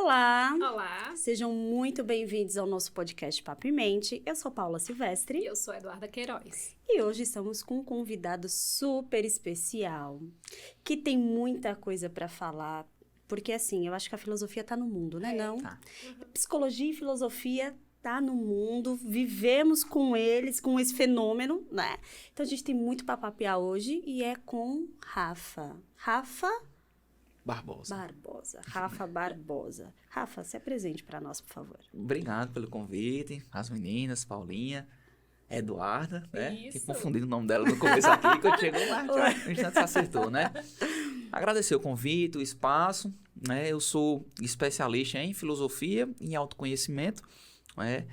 Olá! Olá! Sejam muito bem-vindos ao nosso podcast Papo e Mente. Eu sou Paula Silvestre. E eu sou Eduarda Queiroz. E hoje estamos com um convidado super especial, que tem muita coisa para falar, porque assim, eu acho que a filosofia tá no mundo, né? Não? Tá. Psicologia e filosofia tá no mundo, vivemos com eles, com esse fenômeno, né? Então a gente tem muito para papear hoje e é com Rafa Barbosa. Rafa Barbosa. Rafa, se apresente para nós, por favor. Obrigado pelo convite, as meninas, Paulinha, Eduarda, né? Isso. Tinha confundido o nome dela no começo aqui, quando chegou, mas a gente já se acertou, né? Agradecer o convite, o espaço, né? Eu sou especialista em filosofia e autoconhecimento, né?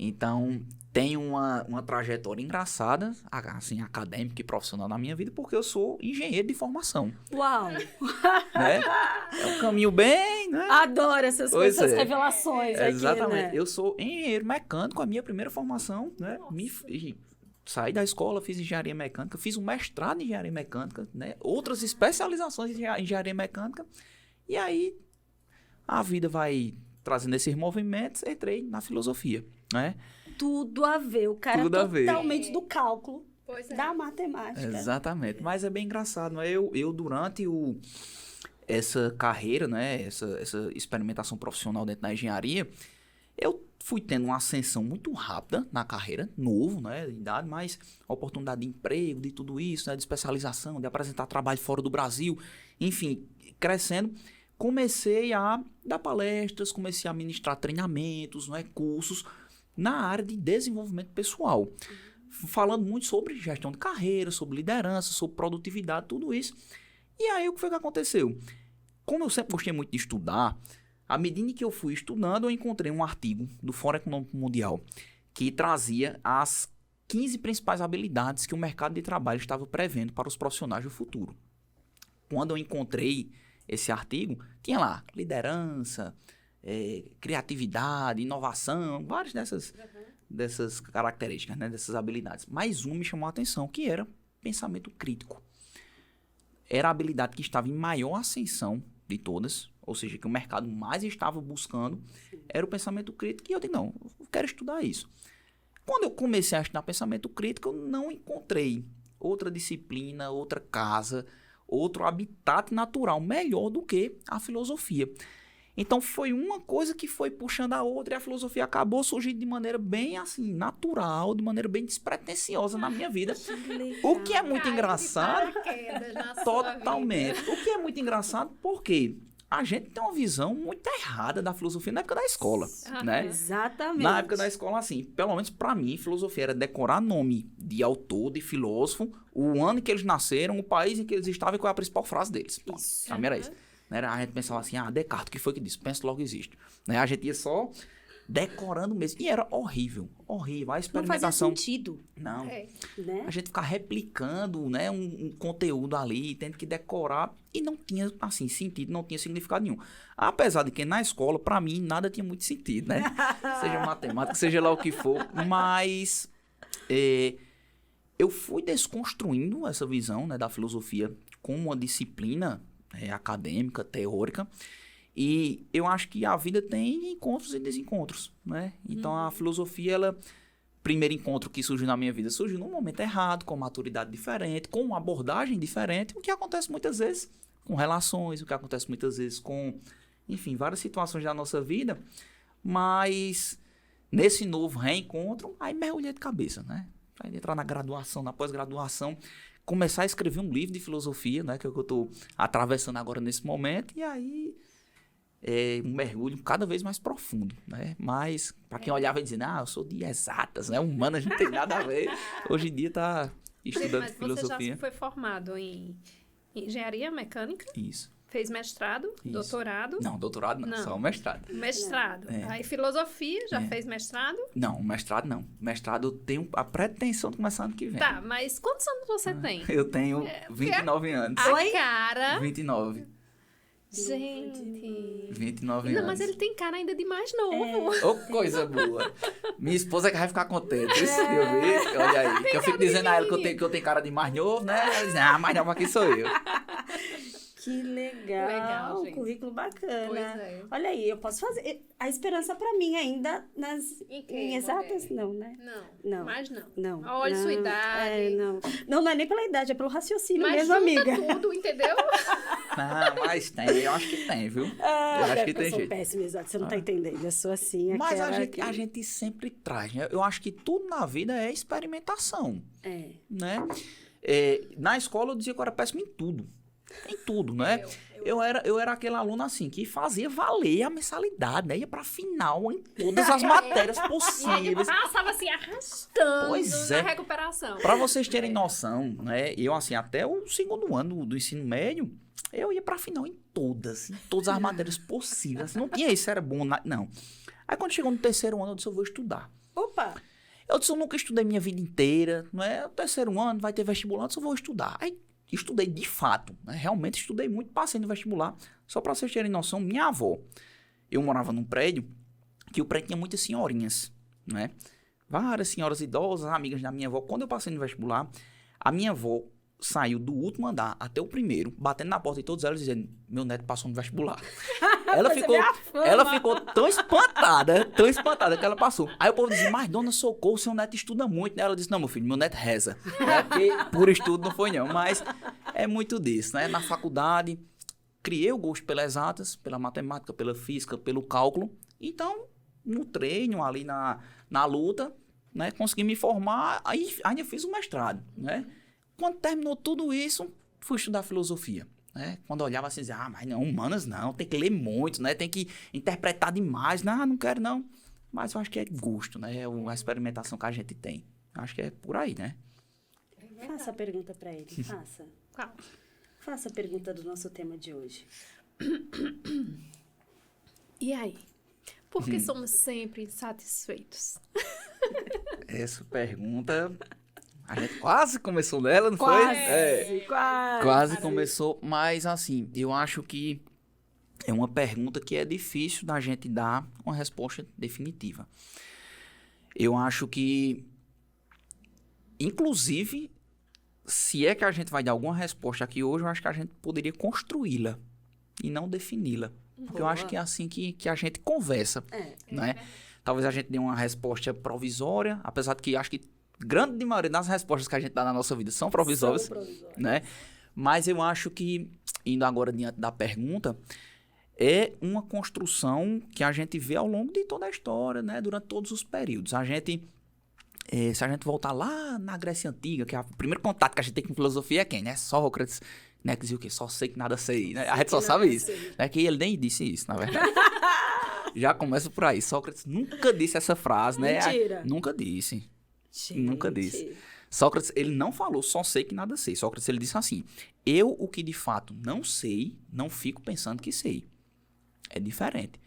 Então, tenho uma trajetória engraçada, assim, acadêmica e profissional na minha vida, porque eu sou engenheiro de formação. Uau! Né? É um caminho bem, né? Adoro essas Pois coisas, essas é. revelações aqui, Exatamente. né? Eu sou engenheiro mecânico, a minha primeira formação, né? Saí da escola, fiz engenharia mecânica, fiz um mestrado em engenharia mecânica, né? Outras especializações em engenharia mecânica. E aí, a vida vai trazendo esses movimentos, entrei na filosofia, né? Tudo a ver, o cara Tudo a ver. totalmente do cálculo, Pois é. da matemática. Exatamente. Mas é bem engraçado, né? Eu durante essa carreira, né? Essa experimentação profissional dentro da engenharia, eu fui tendo uma ascensão muito rápida na carreira, novo, né? De idade, mas oportunidade de emprego, de tudo isso, né? De especialização, de apresentar trabalho fora do Brasil, enfim, crescendo. Comecei a dar palestras, comecei a ministrar treinamentos, né? Cursos na área de desenvolvimento pessoal. Falando muito sobre gestão de carreira, sobre liderança, sobre produtividade, tudo isso. E aí, o que foi que aconteceu? Como eu sempre gostei muito de estudar, à medida que eu fui estudando, eu encontrei um artigo do Fórum Econômico Mundial que trazia as 15 principais habilidades que o mercado de trabalho estava prevendo para os profissionais do futuro. Quando eu encontrei esse artigo, tinha lá liderança, criatividade, inovação, várias dessas características, né, dessas habilidades. Mas uma me chamou a atenção, que era pensamento crítico. Era a habilidade que estava em maior ascensão de todas, ou seja, que o mercado mais estava buscando, era o pensamento crítico, e eu disse, não, eu quero estudar isso. Quando eu comecei a estudar pensamento crítico, eu não encontrei outra disciplina, outra casa, outro habitat natural melhor do que a filosofia. Então, foi uma coisa que foi puxando a outra e a filosofia acabou surgindo de maneira bem, assim, natural, de maneira bem despretensiosa na minha vida. O que é muito engraçado, totalmente. O que é muito engraçado porque a gente tem uma visão muito errada da filosofia na época da escola, né? Exatamente. Na época da escola, assim, pelo menos pra mim, filosofia era decorar nome de autor, de filósofo, o ano em que eles nasceram, o país em que eles estavam e qual é a principal frase deles. Isso. Pra mim era isso. A gente pensava assim, Descartes, o que foi que disse? Penso, logo existe. Né? A gente ia só decorando mesmo. E era horrível, horrível. A Não fazia experimentação... sentido, Não. né? A gente ficava replicando, né, um conteúdo ali, tendo que decorar, e não tinha, assim, sentido, não tinha significado nenhum. Apesar de que na escola, pra mim, nada tinha muito sentido, né? Seja matemática, seja lá o que for. Mas eu fui desconstruindo essa visão, né, da filosofia como uma disciplina acadêmica, teórica, e eu acho que a vida tem encontros e desencontros, né? Então, a filosofia, ela... Primeiro encontro que surgiu na minha vida, surgiu num momento errado, com maturidade diferente, com uma abordagem diferente, o que acontece muitas vezes com relações, o que acontece muitas vezes com, enfim, várias situações da nossa vida, mas nesse novo reencontro, aí mergulhei de cabeça, né? Aí entrar na graduação, na pós-graduação, começar a escrever um livro de filosofia, né? Que é o que eu estou atravessando agora nesse momento, e aí... um mergulho cada vez mais profundo, né? Mas, para quem olhava e dizia, eu sou de exatas, né? Humanas não tem nada a ver. Hoje em dia está estudando filosofia. Você já foi formado em engenharia mecânica? Isso. Fez mestrado, Isso. doutorado? Não, doutorado não, só mestrado. Mestrado. É. Aí filosofia, já fez mestrado? Não, mestrado não. Mestrado eu tenho a pretensão de começar ano que vem. Tá, mas quantos anos você tem? Eu tenho 29 anos. A cara... 29. Gente... 29 Não, anos. mas ele tem cara ainda de mais novo. Ô, coisa boa. Minha esposa que vai ficar contente. Isso, eu vi. Olha aí. Que eu fico dizendo a ela que eu tenho cara de mais novo, né? Ela diz, mais novo aqui sou eu. Que legal. Legal, gente. Currículo bacana. Pois é. Olha aí, eu posso fazer. A esperança pra mim ainda nas Em quê, em exatas, mulher? não, né? Não. Mas não. Não. Olha não, sua idade. não é nem pela idade, é pelo raciocínio Mas mesmo, junta amiga. tudo, entendeu? Não, mas tem, eu acho que tem, viu? Ah, eu acho que eu tem sou jeito. péssima, exato. Você não tá entendendo. Eu sou assim, Mas aquela a gente sempre traz, né? Eu acho que tudo na vida é experimentação, É. né? Na escola eu dizia que eu era péssimo em tudo. Em tudo, né? Eu era aquele aluno assim, que fazia valer a mensalidade, né? Ia pra final em todas as matérias E ele possíveis. passava assim, arrastando Pois na é. recuperação. Pra vocês terem noção, né? Eu, assim, até o segundo ano do ensino médio, eu ia pra final em todas as matérias possíveis. Não tinha isso, era bom, não. Aí quando chegou no terceiro ano, eu disse, eu vou estudar. Opa! Eu disse, eu nunca estudei minha vida inteira, não é? O terceiro ano, vai ter vestibular, eu disse, eu vou estudar. Aí estudei de fato, né? Realmente estudei muito, passei no vestibular. Só pra vocês terem noção, minha avó, eu morava num prédio, que o prédio tinha muitas senhorinhas, né? Várias senhoras idosas, amigas da minha avó. Quando eu passei no vestibular, a minha avó saiu do último andar até o primeiro, batendo na porta de todos elas, dizendo, meu neto passou no vestibular. Ela ficou tão espantada que ela passou. Aí o povo dizia, mas dona Socorro, seu neto estuda muito, né? Ela disse, não, meu filho, meu neto reza. Né? Porque por estudo não foi não, mas é muito disso, né? Na faculdade, criei o gosto pelas exatas, pela matemática, pela física, pelo cálculo. Então, no treino, ali na luta, né? Consegui me formar, aí ainda fiz o mestrado, né? Quando terminou tudo isso, fui estudar filosofia. Né? Quando eu olhava assim, dizia, mas não, humanas não, tem que ler muito, né? Tem que interpretar demais. Não quero não. Mas eu acho que é gosto, né? É a experimentação que a gente tem. Acho que é por aí, né? Faça a pergunta pra ele, faça. Qual? Faça a pergunta do nosso tema de hoje. E aí? Por que somos sempre insatisfeitos? Essa pergunta... A gente quase começou nela, não Quase, foi? quase. Começou, mas assim, eu acho que é uma pergunta que é difícil da gente dar uma resposta definitiva. Eu acho que, inclusive, se é que a gente vai dar alguma resposta aqui hoje, eu acho que a gente poderia construí-la e não defini-la. Porque eu acho que é assim que a gente conversa, né? Talvez a gente dê uma resposta provisória, apesar de que acho que grande maioria das respostas que a gente dá na nossa vida são provisórias, né? Mas eu acho que, indo agora diante da pergunta, é uma construção que a gente vê ao longo de toda a história, né? Durante todos os períodos. A gente, se a gente voltar lá na Grécia Antiga, que é o primeiro contato que a gente tem com filosofia é quem, né? Sócrates, né? Que dizia o quê? Só sei que nada sei, né? A gente só sabe isso. É que ele nem disse isso, na verdade. Já começa por aí. Sócrates nunca disse essa frase, né? Mentira. Nunca disse. Gente. Nunca disse. Sócrates, ele não falou, só sei que nada sei. Sócrates, ele disse assim, eu o que de fato não sei, não fico pensando que sei. É diferente.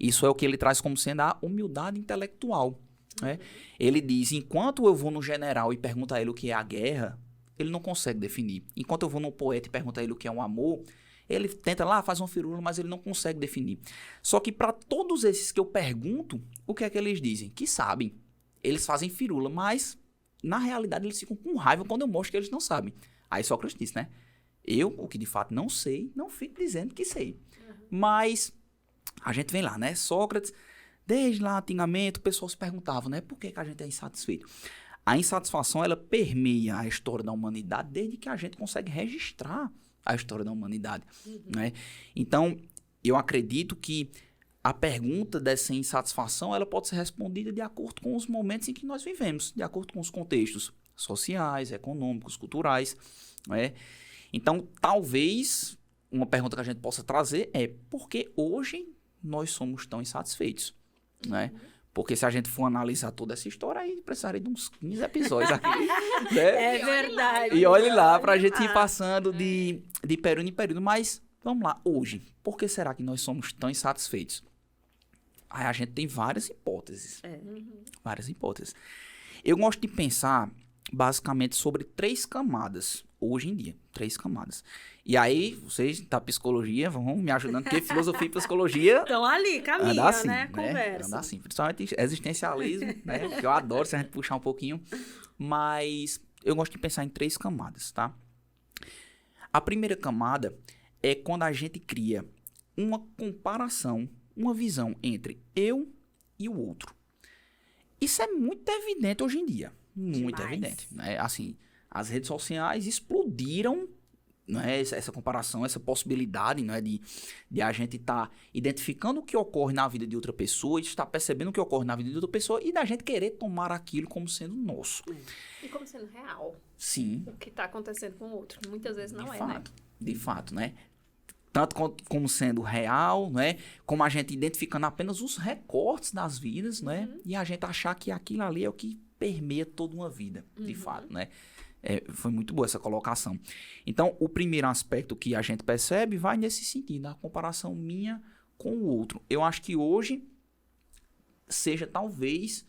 Isso é o que ele traz como sendo a humildade intelectual. Né? Ele diz, enquanto eu vou no general e pergunto a ele o que é a guerra, ele não consegue definir. Enquanto eu vou no poeta e pergunto a ele o que é um amor, ele tenta lá, faz uma firula, mas ele não consegue definir. Só que para todos esses que eu pergunto, o que é que eles dizem? Que sabem. Eles fazem firula, mas na realidade eles ficam com raiva quando eu mostro que eles não sabem. Aí Sócrates disse, né? Eu, o que de fato não sei, não fico dizendo que sei. Mas a gente vem lá, né? Sócrates, desde lá antigamente, o pessoal se perguntava, né? Por que a gente é insatisfeito? A insatisfação, ela permeia a história da humanidade desde que a gente consegue registrar a história da humanidade, né? Então, eu acredito que a pergunta dessa insatisfação, ela pode ser respondida de acordo com os momentos em que nós vivemos, de acordo com os contextos sociais, econômicos, culturais, né? Então, talvez, uma pergunta que a gente possa trazer é por que hoje nós somos tão insatisfeitos, né? Porque se a gente for analisar toda essa história, aí precisaria de uns 15 episódios aqui, né? É verdade. E olhe lá, pra gente ir passando de período em período. Mas, vamos lá, hoje, por que será que nós somos tão insatisfeitos? Aí a gente tem várias hipóteses. Várias hipóteses. Eu gosto de pensar, basicamente, sobre 3 camadas, hoje em dia. 3 camadas. E aí, vocês da psicologia vão me ajudando, porque filosofia e psicologia... Estão ali, caminham, anda assim, né? Conversa. Anda assim, principalmente existencialismo, né? Que eu adoro se a gente puxar um pouquinho. Mas eu gosto de pensar em 3 camadas, tá? A primeira camada é quando a gente cria uma comparação, uma visão entre eu e o outro. Isso é muito evidente hoje em dia. Muito Demais. evidente. Né? Assim, as redes sociais explodiram, né, essa comparação, essa possibilidade, né, de a gente estar identificando o que ocorre na vida de outra pessoa, estar percebendo o que ocorre na vida de outra pessoa e da gente querer tomar aquilo como sendo nosso. E como sendo real. Sim. O que está acontecendo com o outro. Muitas vezes não De é, né? fato, de fato, né? Tanto como sendo real, né? Como a gente identificando apenas os recortes das vidas, né? E a gente achar que aquilo ali é o que permeia toda uma vida, de fato, né? Foi muito boa essa colocação. Então, o primeiro aspecto que a gente percebe vai nesse sentido, a comparação minha com o outro. Eu acho que hoje seja talvez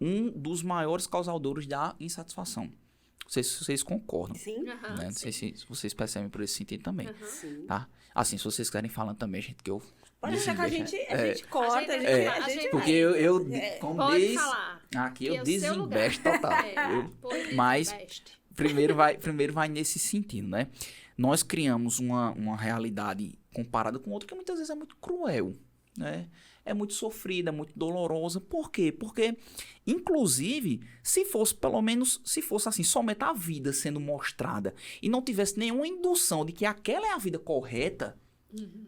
um dos maiores causadores da insatisfação. Não sei se vocês concordam. Sim. Aham, Né? Não sim. sei se vocês percebem por esse sentido também. Sim. Tá? Assim, se vocês querem falando também, gente, que eu... Pode deixar que a gente corta, A gente a gente Porque como Pode diz... falar. Aqui Que é eu o seu lugar. desinvesto total. Mas- Desinveste. primeiro vai nesse sentido, né? Nós criamos uma realidade comparada com outra que muitas vezes é muito cruel, né? É muito sofrida, é muito dolorosa. Por quê? Porque, inclusive, se fosse assim, somente a vida sendo mostrada e não tivesse nenhuma indução de que aquela é a vida correta,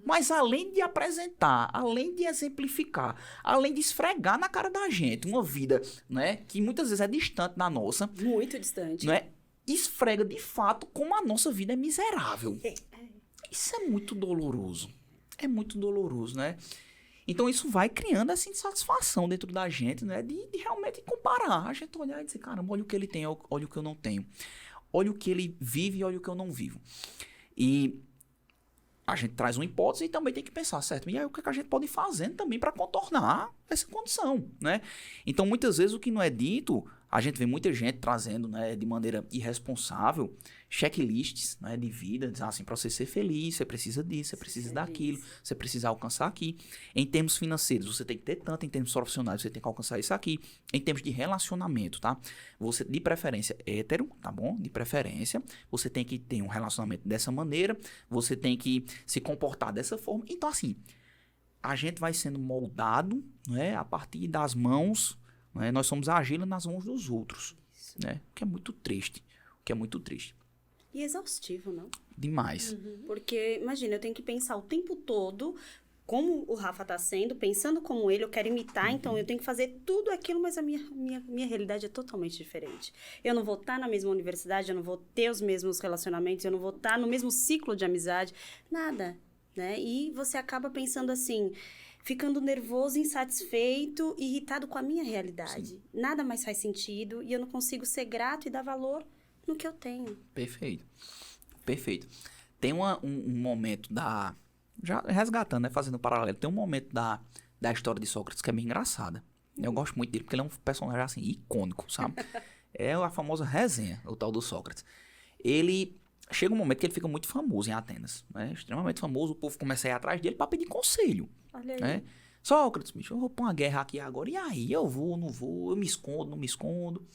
mas além de apresentar, além de exemplificar, além de esfregar na cara da gente uma vida, né, que muitas vezes é distante da nossa, muito distante. não é? Esfrega de fato como a nossa vida é miserável. Isso é muito doloroso. É muito doloroso, né? Então isso vai criando essa insatisfação dentro da gente, né? De realmente comparar. A gente olhar e dizer, caramba, olha o que ele tem, olha o que eu não tenho. Olha o que ele vive e olha o que eu não vivo. E a gente traz uma hipótese e também tem que pensar, certo? E aí o que a gente pode ir fazendo também para contornar essa condição, né? Então muitas vezes o que não é dito, a gente vê muita gente trazendo, né, de maneira irresponsável, checklists, né, de vida, diz assim, para você ser feliz, você precisa disso, você precisa daquilo, você precisa alcançar aqui. Em termos financeiros, você tem que ter tanto, em termos profissionais, você tem que alcançar isso aqui. Em termos de relacionamento, tá? Você, de preferência, hétero, tá bom? De preferência, você tem que ter um relacionamento dessa maneira, você tem que se comportar dessa forma. Então, assim, a gente vai sendo moldado, né, a partir das mãos, né? Nós somos argila nas mãos dos outros, né? O que é muito triste, E exaustivo, não? Demais. Porque, imagina, eu tenho que pensar o tempo todo como o Rafa tá sendo, pensando como ele, eu quero imitar, então eu tenho que fazer tudo aquilo, mas a minha realidade é totalmente diferente. Eu não vou estar na mesma universidade, eu não vou ter os mesmos relacionamentos, eu não vou estar no mesmo ciclo de amizade, nada, né? E você acaba pensando assim, ficando nervoso, insatisfeito, irritado com a minha realidade. Sim. Nada mais faz sentido e eu não consigo ser grato e dar valor no que eu tenho. Perfeito. Tem um momento já resgatando, né, fazendo um paralelo, tem um momento da história de Sócrates que é bem engraçada. Eu gosto muito dele porque ele é um personagem, assim, icônico, sabe? É a famosa resenha, o tal do Sócrates. Ele... Chega um momento que ele fica muito famoso em Atenas, né? Extremamente famoso, o povo começa a ir atrás dele para pedir conselho. Olha aí. Né? Sócrates, bicho, eu vou pôr uma guerra aqui agora. E aí, eu vou, não vou, eu me escondo, não me escondo.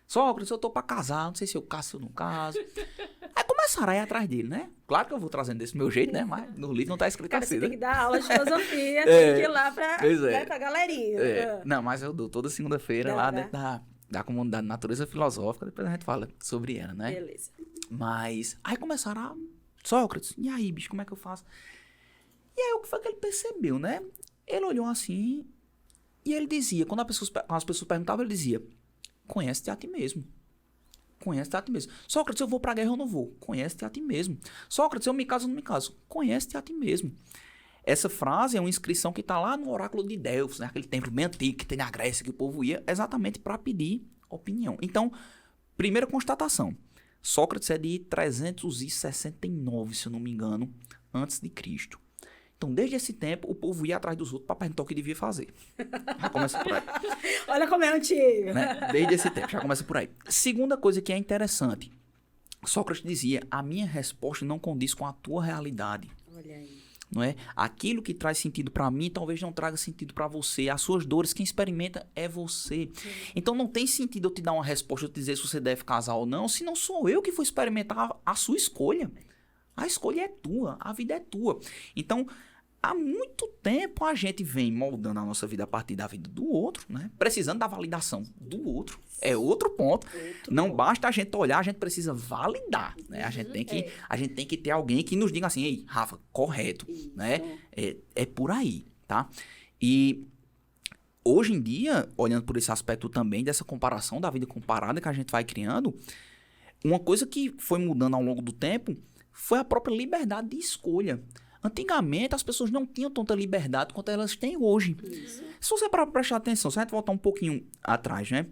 Sócrates, eu tô pra casar, não sei se eu caso, se eu não caso. Aí começaram a ir atrás dele, né? Claro que eu vou trazendo desse meu jeito, né? Mas no livro não tá escrito Cara, assim, você né? tem que dar aula de filosofia, tem que ir lá pois é. pra galerinha. Não, mas eu dou toda segunda-feira lá Dá. dentro da comunidade Natureza Filosófica, depois a gente fala sobre ela, né? Beleza. Mas aí começaram a... Sócrates, e aí, bicho, como é que eu faço? E aí o que foi que ele percebeu, né? Ele olhou assim e ele dizia, quando as pessoas perguntavam, ele dizia, conhece-te a ti mesmo. Conhece-te a ti mesmo. Sócrates, eu vou pra guerra ou não vou? Conhece-te a ti mesmo. Sócrates, eu me caso ou não me caso? Conhece-te a ti mesmo. Essa frase é uma inscrição que está lá no oráculo de Delfos, né? Aquele templo bem antigo que tem na Grécia, que o povo ia exatamente para pedir opinião. Então, primeira constatação. Sócrates é de 369, se eu não me engano, antes de Cristo. Então, desde esse tempo, o povo ia atrás dos outros para perguntar o que devia fazer. Já começa por aí. Olha como é antigo. Né? Desde esse tempo, já começa por aí. Segunda coisa que é interessante. Sócrates dizia, a minha resposta não condiz com a tua realidade. Olha aí. Não é? Aquilo que traz sentido para mim talvez não traga sentido para você. As suas dores, quem experimenta é você. Então não tem sentido eu te dar uma resposta, eu te dizer se você deve casar ou não, se não sou eu que vou experimentar a sua escolha. A escolha é tua, a vida é tua. Então, há muito tempo a gente vem moldando a nossa vida a partir da vida do outro, né? Precisando da validação do outro. É outro ponto. Não basta a gente olhar, a gente precisa validar, né? A gente tem que ter alguém que nos diga assim, ei, Rafa, correto, né? É por aí, tá? E hoje em dia, olhando por esse aspecto também, dessa comparação da vida comparada que a gente vai criando, uma coisa que foi mudando ao longo do tempo foi a própria liberdade de escolha. Antigamente, as pessoas não tinham tanta liberdade quanto elas têm hoje. Isso. Se você parar pra prestar atenção, se a gente voltar um pouquinho atrás, né?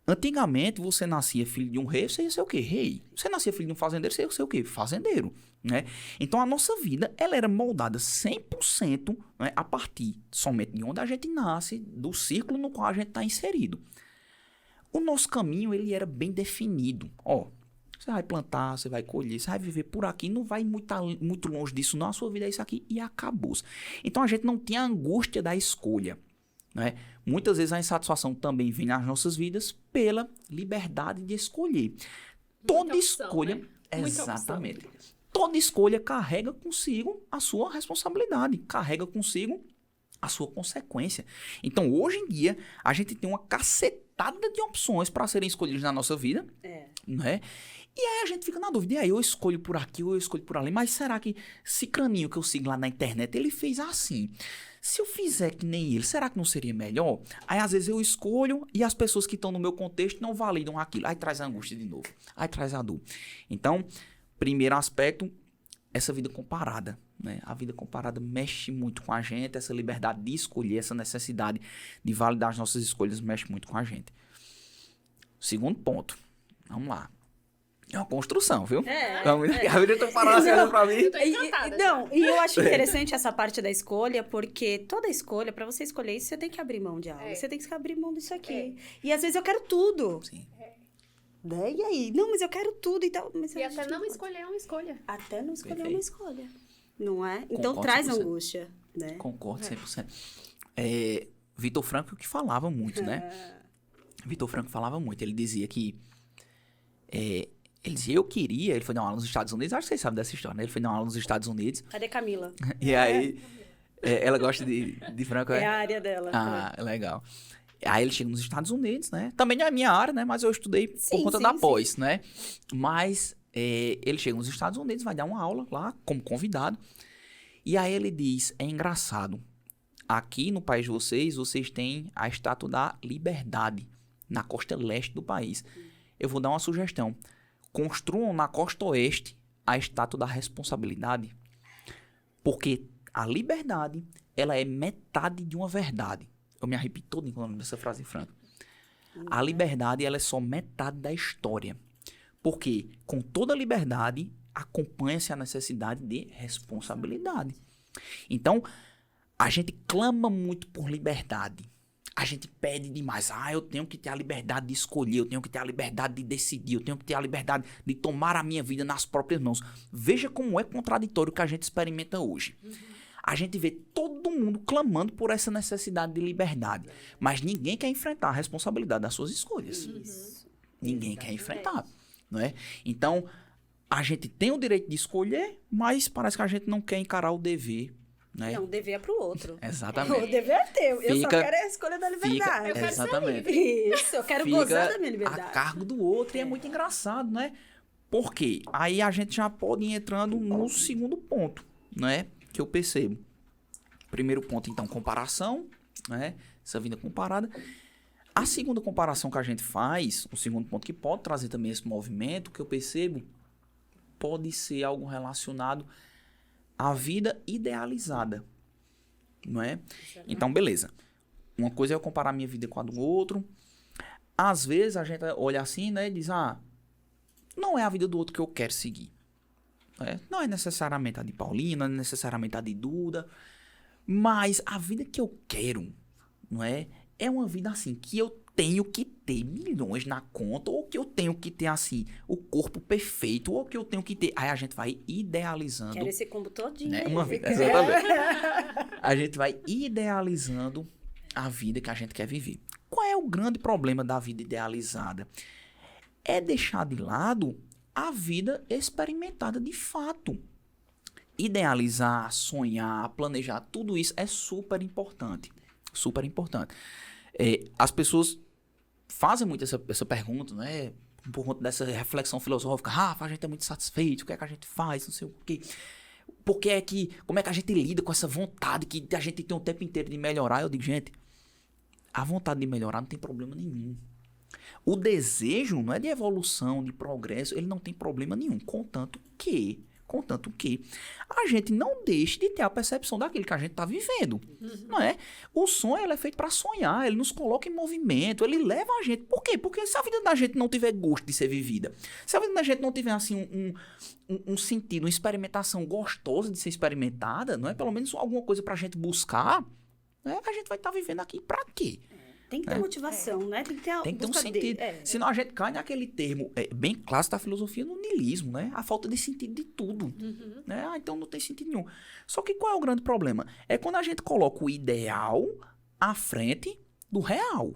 Antigamente, você nascia filho de um rei, você ia ser o quê? Rei. Você nascia filho de um fazendeiro, você ia ser o quê? Fazendeiro, né? Então, a nossa vida, ela era moldada 100%, né, a partir somente de onde a gente nasce, do círculo no qual a gente está inserido. O nosso caminho, ele era bem definido. Ó, você vai plantar, você vai colher, você vai viver por aqui, não vai muito longe disso, não. A sua vida é isso aqui e acabou. Então, a gente não tinha a angústia da escolha, né? Muitas vezes a insatisfação também vem nas nossas vidas pela liberdade de escolher. Toda escolha, né? Exatamente. Toda escolha carrega consigo a sua responsabilidade, carrega consigo a sua consequência. Então, hoje em dia, a gente tem uma cacetada de opções para serem escolhidas na nossa vida, né? E aí a gente fica na dúvida, e aí eu escolho por aqui ou eu escolho por ali, mas será que esse caninho que eu sigo lá na internet, ele fez assim? Se eu fizer que nem ele, será que não seria melhor? Aí às vezes eu escolho e as pessoas que estão no meu contexto não validam aquilo. Aí traz a angústia de novo, aí traz a dor. Então, primeiro aspecto, essa vida comparada, né? A vida comparada mexe muito com a gente, essa liberdade de escolher, essa necessidade de validar as nossas escolhas mexe muito com a gente. Segundo ponto, vamos lá. É uma construção, viu? A vida tá parada assim pra mim. Eu tô encantada. E eu acho interessante essa parte da escolha, porque toda escolha, pra você escolher isso, você tem que abrir mão de algo. Você tem que abrir mão disso aqui. E às vezes eu quero tudo. Sim. Né? E aí? Não, mas eu quero tudo e tal. Mas E até não escolher é uma escolha. Até não escolher é uma escolha. Não é? Concordo Então traz 100%. angústia, né? Concordo 100%. Vitor Frankl que falava muito, né? Vitor Frankl falava muito. Ele dizia que... Ele dizia, ele foi dar uma aula nos Estados Unidos, acho que vocês sabem dessa história, né? Ele foi dar uma aula nos Estados Unidos. Cadê Camila? E aí, ela gosta de Frankl, É a área dela. Ah, legal. Aí ele chega nos Estados Unidos, né? Também não é a minha área, né? Mas eu estudei por conta da pós, né? Mas ele chega nos Estados Unidos, vai dar uma aula lá, como convidado. E aí ele diz, é engraçado, aqui no país de vocês têm a Estátua da Liberdade, na costa leste do país. Eu vou dar uma sugestão. Construam na costa oeste a Estátua da Responsabilidade. Porque a liberdade, ela é metade de uma verdade. Eu me arrepio todo quando dessa frase franca. A liberdade, ela é só metade da história. Porque com toda liberdade, acompanha-se a necessidade de responsabilidade. Então, a gente clama muito por liberdade. A gente pede demais. Eu tenho que ter a liberdade de escolher, eu tenho que ter a liberdade de decidir, eu tenho que ter a liberdade de tomar a minha vida nas próprias mãos. Veja como é contraditório o que a gente experimenta hoje. A gente vê todo mundo clamando por essa necessidade de liberdade, mas ninguém quer enfrentar a responsabilidade das suas escolhas. Ninguém quer enfrentar, não é? Então, a gente tem o direito de escolher, mas parece que a gente não quer encarar o dever. Né? Não, o dever é pro outro. Exatamente. O dever é teu. Eu só quero a escolha da liberdade. Eu quero exatamente. ser livre. Isso, eu quero gozar da minha liberdade. A cargo do outro. E é muito engraçado, né? Por quê? Aí a gente já pode ir entrando no segundo ponto, né? Que eu percebo. Primeiro ponto, então, comparação, né? Essa vida comparada. A segunda comparação que a gente faz, o segundo ponto que pode trazer também esse movimento, que eu percebo, pode ser algo relacionado a vida idealizada, não é? Então, beleza. Uma coisa é eu comparar minha vida com a do outro. Às vezes, a gente olha assim, né? E diz, não é a vida do outro que eu quero seguir. Não é necessariamente a de Paulina, não é necessariamente a de Duda. Mas a vida que eu quero, não é? É uma vida assim, que eu tenho que ter milhões na conta, ou que eu tenho que ter, assim, o corpo perfeito, ou que eu tenho que ter... Aí a gente vai idealizando... Quero esse combo todinho. Né? Uma vida, exatamente. A gente vai idealizando a vida que a gente quer viver. Qual é o grande problema da vida idealizada? É deixar de lado a vida experimentada de fato. idealizar, sonhar, planejar, tudo isso é super importante. Super importante. As pessoas fazem muito essa pergunta, né? Por conta dessa reflexão filosófica. Rafa, a gente é muito satisfeito, o que é que a gente faz, não sei o quê. Como é que a gente lida com essa vontade que a gente tem o tempo inteiro de melhorar? Eu digo, gente, a vontade de melhorar não tem problema nenhum. O desejo não é de evolução, de progresso, ele não tem problema nenhum, contanto que a gente não deixe de ter a percepção daquilo que a gente está vivendo, não é? O sonho, ele é feito para sonhar, ele nos coloca em movimento, ele leva a gente. Por quê? Porque se a vida da gente não tiver gosto de ser vivida, se a vida da gente não tiver, assim, um sentido, uma experimentação gostosa de ser experimentada, não é? Pelo menos alguma coisa para a gente buscar, né? A gente vai estar vivendo aqui para quê? Tem que ter motivação, né? Tem que ter um sentido. Senão a gente cai naquele termo bem clássico da filosofia, no niilismo, né? A falta de sentido de tudo. Né? Então não tem sentido nenhum. Só que qual é o grande problema? É quando a gente coloca o ideal à frente do real.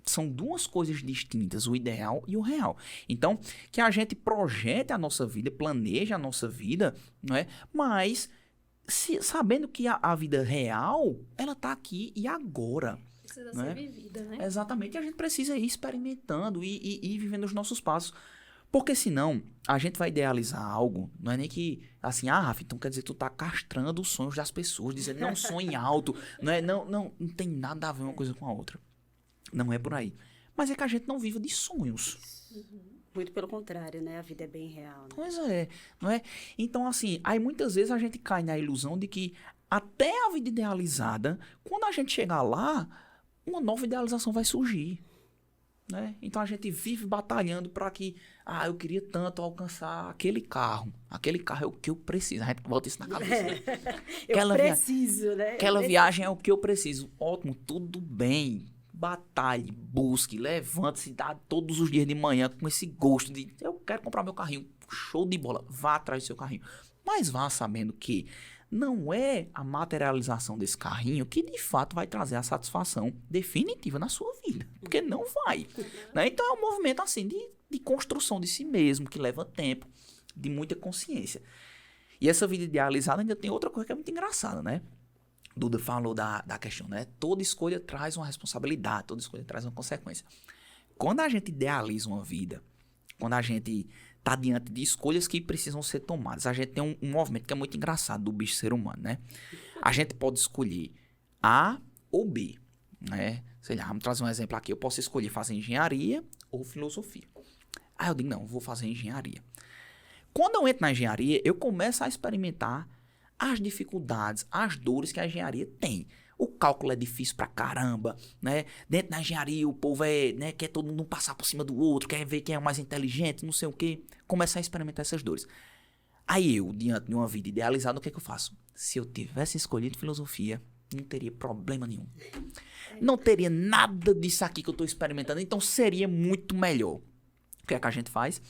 São duas coisas distintas, o ideal e o real. Então, que a gente projete a nossa vida, planeje a nossa vida, não é? Mas sabendo que a vida real, ela está aqui e agora. Precisa ser vivida, né? Exatamente. E a gente precisa ir experimentando e vivendo os nossos passos. Porque senão, a gente vai idealizar algo, não é nem que, assim, Rafa, então quer dizer, tu tá castrando os sonhos das pessoas, dizendo, não sonhe alto, não tem nada a ver uma coisa com a outra. Não é por aí. Mas é que a gente não vive de sonhos. Muito pelo contrário, né? A vida é bem real. Né? Pois é, não é? Então, assim, aí muitas vezes a gente cai na ilusão de que até a vida idealizada, quando a gente chegar lá, uma nova idealização vai surgir, né? Então a gente vive batalhando para que, eu queria tanto alcançar aquele carro é o que eu preciso, a gente bota isso na cabeça, né? Eu preciso, né? Aquela viagem é o que eu preciso, ótimo, tudo bem, batalhe, busque, levante-se, dá todos os dias de manhã com esse gosto de, eu quero comprar meu carrinho, show de bola, vá atrás do seu carrinho, mas vá sabendo que não é a materialização desse carrinho que de fato vai trazer a satisfação definitiva na sua vida. Porque não vai. Né? Então é um movimento assim de construção de si mesmo, que leva tempo, de muita consciência. E essa vida idealizada ainda tem outra coisa que é muito engraçada, né? Duda falou da questão, né? Toda escolha traz uma responsabilidade, toda escolha traz uma consequência. Quando a gente idealiza uma vida, quando a gente está diante de escolhas que precisam ser tomadas. A gente tem um movimento que é muito engraçado do bicho ser humano, né? A gente pode escolher A ou B, né? Sei lá, vamos trazer um exemplo aqui. Eu posso escolher fazer engenharia ou filosofia. Aí eu digo, não, eu vou fazer engenharia. Quando eu entro na engenharia, eu começo a experimentar as dificuldades, as dores que a engenharia tem. O cálculo é difícil pra caramba, né? Dentro da engenharia o povo quer todo mundo passar por cima do outro, quer ver quem é o mais inteligente, não sei o quê. Começar a experimentar essas dores. Aí eu, diante de uma vida idealizada, o que é que eu faço? Se eu tivesse escolhido filosofia, não teria problema nenhum. Não teria nada disso aqui que eu tô experimentando, então seria muito melhor. O que é que a gente faz?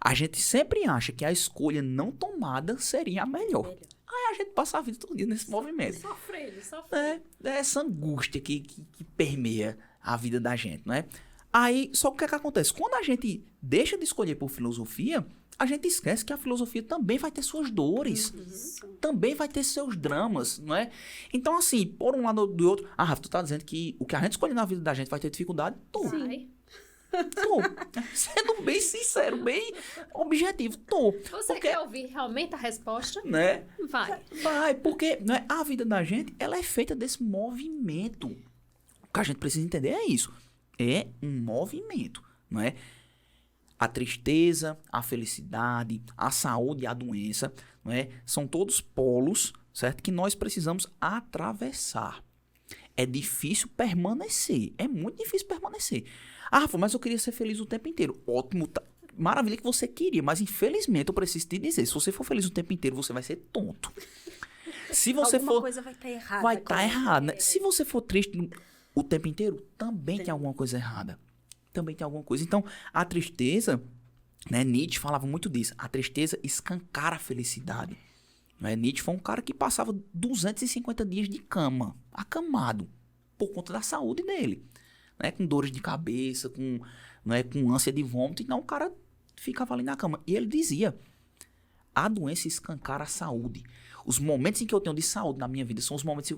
A gente sempre acha que a escolha não tomada seria a melhor. Aí a gente passa a vida todo dia nesse movimento. Sofrendo. É essa angústia que permeia a vida da gente, né? Aí, só que o que é que acontece? Quando a gente deixa de escolher por filosofia, a gente esquece que a filosofia também vai ter suas dores. Também vai ter seus dramas, não é? Então, assim, por um lado ou do outro... Rafa, tu tá dizendo que o que a gente escolhe na vida da gente vai ter dificuldade? Sim. Tô. Sendo bem sincero, bem objetivo. Tô. Você quer ouvir realmente a resposta? Né? Vai, porque né, a vida da gente, ela é feita desse movimento. O que a gente precisa entender é isso. É um movimento, não é? A tristeza, a felicidade, a saúde e a doença, não é? São todos polos, certo? Que nós precisamos atravessar. É difícil permanecer. É muito difícil permanecer. Rafa, mas eu queria ser feliz o tempo inteiro. Ótimo, maravilha que você queria, mas infelizmente eu preciso te dizer, se você for feliz o tempo inteiro, você vai ser tonto. Se você alguma coisa vai estar errada. Vai estar errada, né? Se você for triste o tempo inteiro, também tem alguma coisa errada. Também tem alguma coisa. Então, a tristeza, né? Nietzsche falava muito disso. A tristeza escancara a felicidade. Né? Nietzsche foi um cara que passava 250 dias de cama, acamado, por conta da saúde dele. Né? Com dores de cabeça, com ânsia de vômito. Então, o cara ficava ali na cama. E ele dizia, a doença escancara a saúde. Os momentos em que eu tenho de saúde na minha vida são os momentos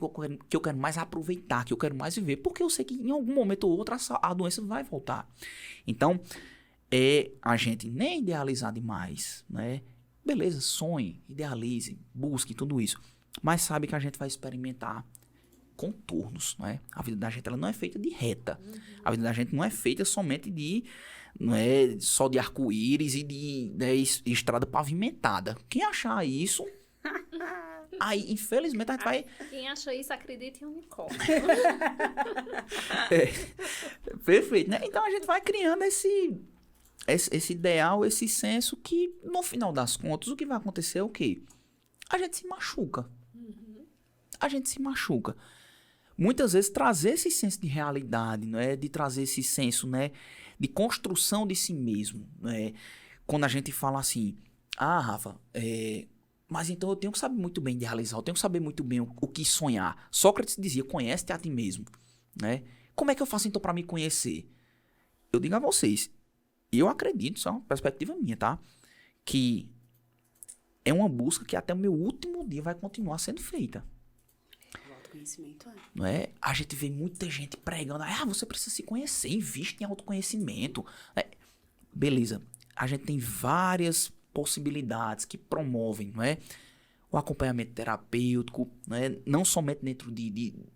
que eu quero mais aproveitar, que eu quero mais viver, porque eu sei que em algum momento ou outro a doença vai voltar. Então, a gente nem idealizar demais, né? Beleza, sonhe, idealize, busque tudo isso. Mas sabe que a gente vai experimentar contornos, né? A vida da gente ela não é feita de reta. A vida da gente não é feita somente não é só de arco-íris e de estrada pavimentada. Quem achar isso, aí infelizmente a gente vai... Quem acha isso, acredita em unicórnio. Perfeito, né? Então a gente vai criando esse ideal, esse senso que, no final das contas, o que vai acontecer é o quê? A gente se machuca. A gente se machuca. Muitas vezes trazer esse senso de realidade, não é? De trazer esse senso, né, de construção de si mesmo, né? Quando a gente fala assim, Rafa, mas então eu tenho que saber muito bem idealizar, eu tenho que saber muito bem o que sonhar. Sócrates dizia, conhece-te a ti mesmo, né? Como é que eu faço então para me conhecer? Eu digo a vocês, eu acredito, só uma perspectiva minha, tá? Que é uma busca que até o meu último dia vai continuar sendo feita. Conhecimento, Não é? A gente vê muita gente pregando, você precisa se conhecer, investe em autoconhecimento. Beleza, a gente tem várias possibilidades que promovem, não é? O acompanhamento terapêutico, né? Não somente dentro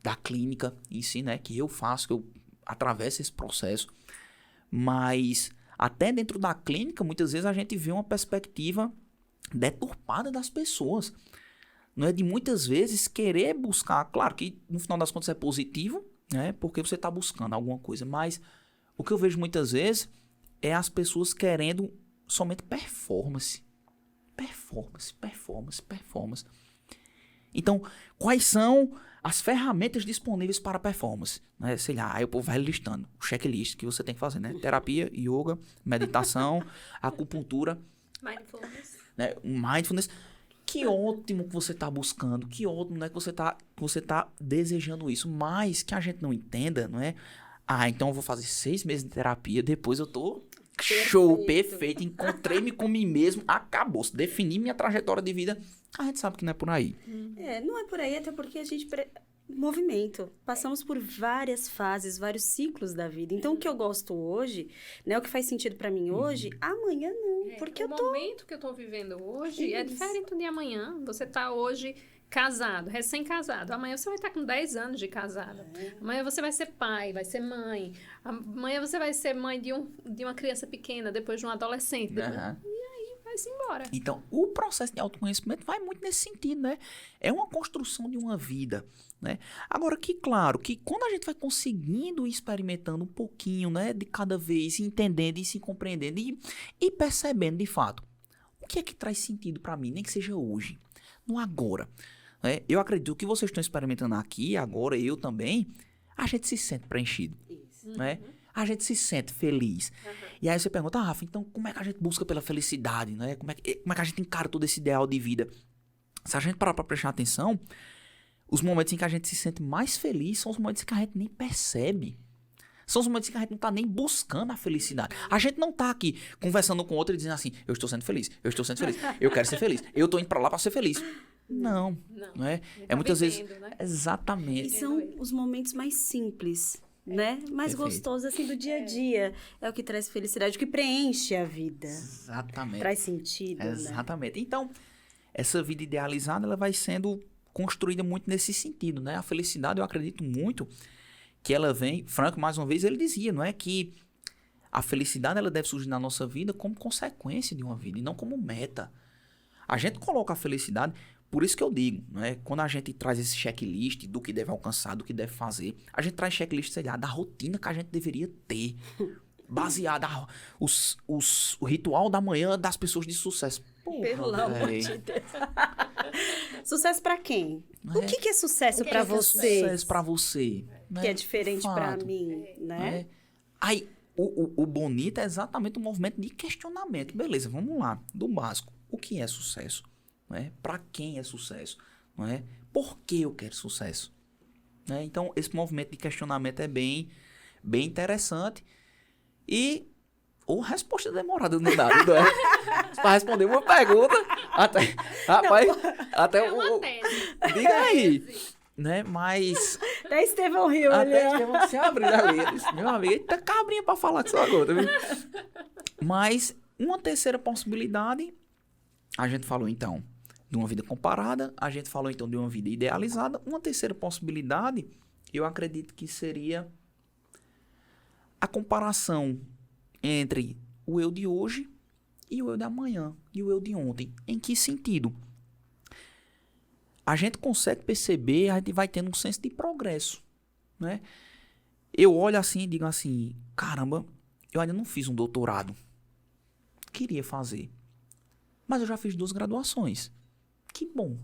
da clínica em si, né? Que eu faço, que eu atravesso esse processo, mas até dentro da clínica, muitas vezes a gente vê uma perspectiva deturpada das pessoas. Não é de muitas vezes querer buscar, claro que no final das contas é positivo, né? Porque você está buscando alguma coisa, mas o que eu vejo muitas vezes é as pessoas querendo somente performance. Performance. Então, quais são as ferramentas disponíveis para performance? Né? Sei lá, aí o povo vai listando o checklist que você tem que fazer, né? Tá. Yoga, meditação, acupuntura, né? Mindfulness. Que ótimo que você está buscando, que ótimo, né, que você tá desejando isso, mas que a gente não entenda, não é? Então eu vou fazer 6 meses de terapia, depois eu tô show, perfeito, encontrei-me com mim mesmo, acabou, defini minha trajetória de vida. A gente sabe que não é por aí. Não é por aí, até porque a gente... Movimento. Passamos por várias fases, vários ciclos da vida. Então, o que eu gosto hoje, né, o que faz sentido pra mim hoje, amanhã não. Porque o momento que eu tô vivendo hoje é diferente do de amanhã. Você tá hoje casado, recém-casado. Amanhã você vai estar com 10 anos de casado. Amanhã você vai ser pai, vai ser mãe. Amanhã você vai ser mãe de uma criança pequena, depois de um adolescente. Vai-se embora. Então, o processo de autoconhecimento vai muito nesse sentido, né? É uma construção de uma vida, né? Agora que, claro, que quando a gente vai conseguindo ir experimentando um pouquinho, né? De cada vez, entendendo e se compreendendo e percebendo, de fato, o que é que traz sentido para mim, nem que seja hoje, no agora. Né? Eu acredito que vocês estão experimentando aqui, agora, eu também, a gente se sente preenchido, né? A gente se sente feliz. E aí você pergunta, Rafa, então como é que a gente busca pela felicidade, né? Como é que a gente encara todo esse ideal de vida? Se a gente parar pra prestar atenção, os momentos em que a gente se sente mais feliz são os momentos em que a gente nem percebe. São os momentos em que a gente não tá nem buscando a felicidade. A gente não tá aqui conversando com outro e dizendo assim, eu estou sendo feliz, eu quero ser feliz, eu tô indo pra lá pra ser feliz. Não é? É muitas vezes... Né? Exatamente. E são os momentos mais simples, né? Mais gostoso, assim, do dia a dia. É o que traz felicidade, o que preenche a vida. Exatamente. Traz sentido, Exatamente. Né? Então, essa vida idealizada, ela vai sendo construída muito nesse sentido, né? A felicidade, eu acredito muito que ela vem... Franco, mais uma vez, ele dizia, não é? Que a felicidade, ela deve surgir na nossa vida como consequência de uma vida e não como meta. A gente coloca a felicidade... Por isso que eu digo, né? Quando a gente traz esse checklist do que deve alcançar, do que deve fazer, a gente traz checklist, sei lá, da rotina que a gente deveria ter. Baseada o ritual da manhã das pessoas de sucesso. Porra, pelo amor de Deus. Sucesso pra quem? O que é sucesso pra você? Sucesso pra você. Né? Que é diferente pra mim, né? Aí, o bonito é exatamente o movimento de questionamento. Beleza, vamos lá. Do básico. O que é sucesso? Não é? Para quem é sucesso? Não é? Por que eu quero sucesso? Né? Então, esse movimento de questionamento é bem interessante. E... Ou resposta demorada não dá, não é? Para responder uma pergunta, rapaz, até É uma tese. diga aí, né? Mas Até Estevão riu ali. até ó. Estevão se abriu ali. Ele disse, meu amigo, ele tá cabrinha pra falar com sua gota, viu? Mas uma terceira possibilidade, a gente falou então de uma vida comparada, a gente falou então de uma vida idealizada. Uma terceira possibilidade, eu acredito que seria a comparação entre o eu de hoje e o eu de amanhã e o eu de ontem. Em que sentido? A gente consegue perceber, a gente vai tendo um senso de progresso, né? Eu olho assim e digo assim, caramba, eu ainda não fiz um doutorado. Queria fazer. Mas eu já fiz 2 graduações. Que bom.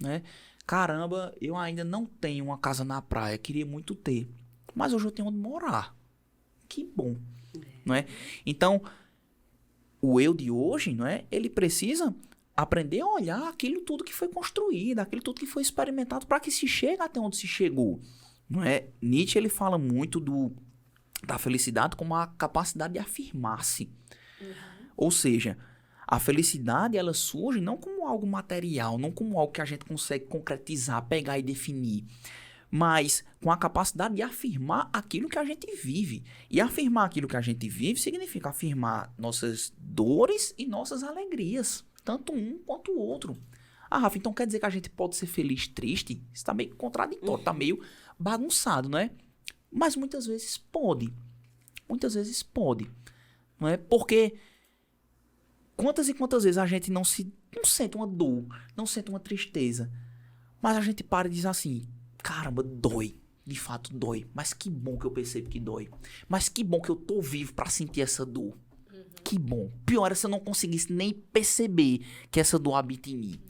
Né? Caramba, eu ainda não tenho uma casa na praia. Queria muito ter. Mas hoje eu tenho onde morar. Que bom. Não é? Então, o eu de hoje, não é? Ele precisa aprender a olhar aquilo tudo que foi construído, aquilo tudo que foi experimentado para que se chegue até onde se chegou. Não é? Nietzsche, ele fala muito da felicidade como a capacidade de afirmar-se. Ou seja, a felicidade, ela surge não como algo material, não como algo que a gente consegue concretizar, pegar e definir, mas com a capacidade de afirmar aquilo que a gente vive. E afirmar aquilo que a gente vive significa afirmar nossas dores e nossas alegrias, tanto um quanto o outro. Ah, Rafa, então quer dizer que a gente pode ser feliz, triste? Isso está meio contraditório, está meio bagunçado, não é? Mas muitas vezes pode. Muitas vezes pode. Não é? Porque quantas e quantas vezes a gente não sente uma dor, não sente uma tristeza, mas a gente para e diz assim, caramba, dói. De fato dói. Mas que bom que eu percebo que dói. Mas que bom que eu tô vivo pra sentir essa dor. Que bom. Pior é se eu não conseguisse nem perceber que essa dor habita em mim.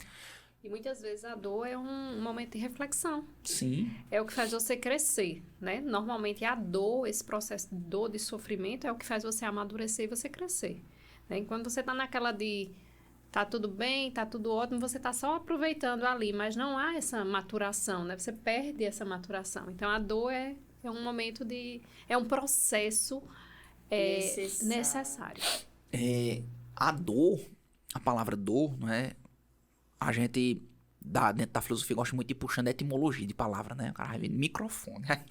E muitas vezes a dor é um momento de reflexão. Sim. É o que faz você crescer, né? Normalmente a dor, esse processo de dor, de sofrimento, é o que faz você amadurecer e você crescer. Né? Enquanto você tá naquela de tá tudo bem, tá tudo ótimo, você tá só aproveitando ali, mas não há essa maturação, né? Você perde essa maturação. Então a dor é um momento é um processo necessário. A dor, a palavra dor, não é? A gente, dentro da filosofia, gosta muito de ir puxando a etimologia de palavra, né? O cara vai ver no microfone, né?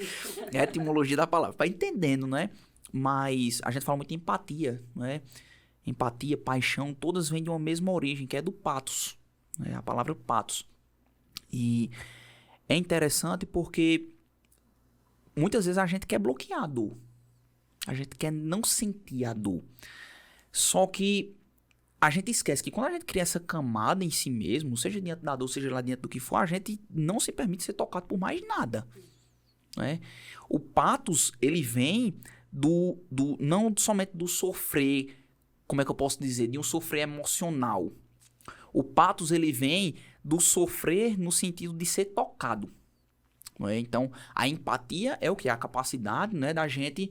É a etimologia da palavra, vai entendendo, né? Mas a gente fala muito de empatia, né? Empatia, paixão, todas vêm de uma mesma origem, que é do pathos, né? A palavra pathos. E é interessante porque muitas vezes a gente quer bloquear a dor. A gente quer não sentir a dor. Só que a gente esquece que quando a gente cria essa camada em si mesmo, seja diante da dor, seja lá diante do que for, a gente não se permite ser tocado por mais nada. Né? O pathos, ele vem não somente do sofrer, como é que eu posso dizer, de um sofrer emocional. O pathos, ele vem do sofrer no sentido de ser tocado. Não é? Então, a empatia é o que? A capacidade, né, da gente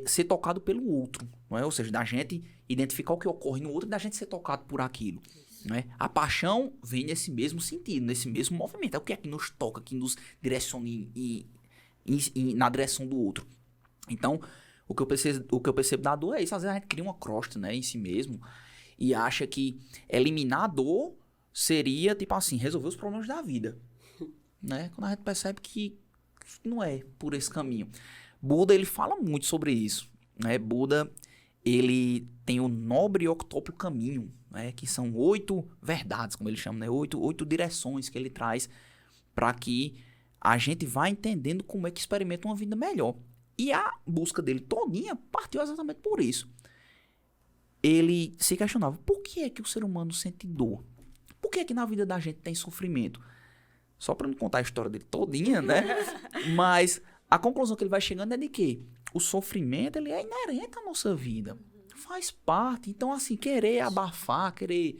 ser tocado pelo outro. Não é? Ou seja, da gente identificar o que ocorre no outro e da gente ser tocado por aquilo. Não é? A paixão vem nesse mesmo sentido, nesse mesmo movimento. É o que é que nos toca, que nos direciona na direção do outro. Então, o que eu percebo da dor é isso. Às vezes a gente cria uma crosta, né, em si mesmo e acha que eliminar a dor seria, tipo assim, resolver os problemas da vida. Né? Quando a gente percebe que não é por esse caminho. Buda, ele fala muito sobre isso. Né? Buda, ele tem o nobre e octuplo caminho, né? Que são 8 verdades, como ele chama, né? 8 direções que ele traz para que a gente vá entendendo como é que experimenta uma vida melhor. E a busca dele todinha partiu exatamente por isso. Ele se questionava, por que é que o ser humano sente dor? Por que é que na vida da gente tem sofrimento? Só para não contar a história dele todinha, né? Mas a conclusão que ele vai chegando é de que o sofrimento, ele é inerente à nossa vida. Faz parte. Então, assim, querer abafar, querer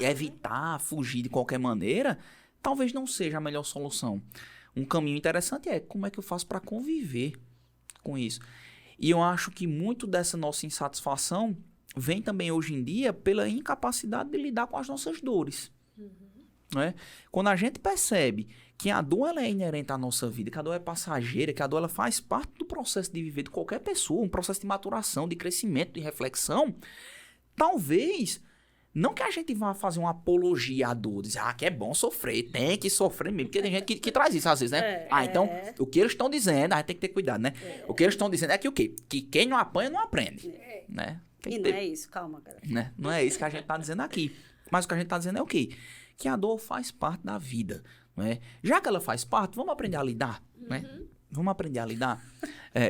evitar, fugir de qualquer maneira, talvez não seja a melhor solução. Um caminho interessante é como é que eu faço para conviver com isso. E eu acho que muito dessa nossa insatisfação vem também hoje em dia pela incapacidade de lidar com as nossas dores. né? Quando a gente percebe que a dor ela é inerente à nossa vida, que a dor é passageira, que a dor ela faz parte do processo de viver de qualquer pessoa, um processo de maturação, de crescimento, de reflexão, talvez, não que a gente vá fazer uma apologia à dor, dizer, que é bom sofrer, tem que sofrer mesmo, porque tem gente que traz isso às vezes, né? Então, o que eles estão dizendo, a gente tem que ter cuidado, né? O que eles estão dizendo é que o quê? Que quem não apanha não aprende, né? E não é isso, calma, galera. Né? Não é isso que a gente tá dizendo aqui. Mas o que a gente tá dizendo é o quê? Que a dor faz parte da vida, não é? Já que ela faz parte, vamos aprender a lidar, né? Vamos aprender a lidar.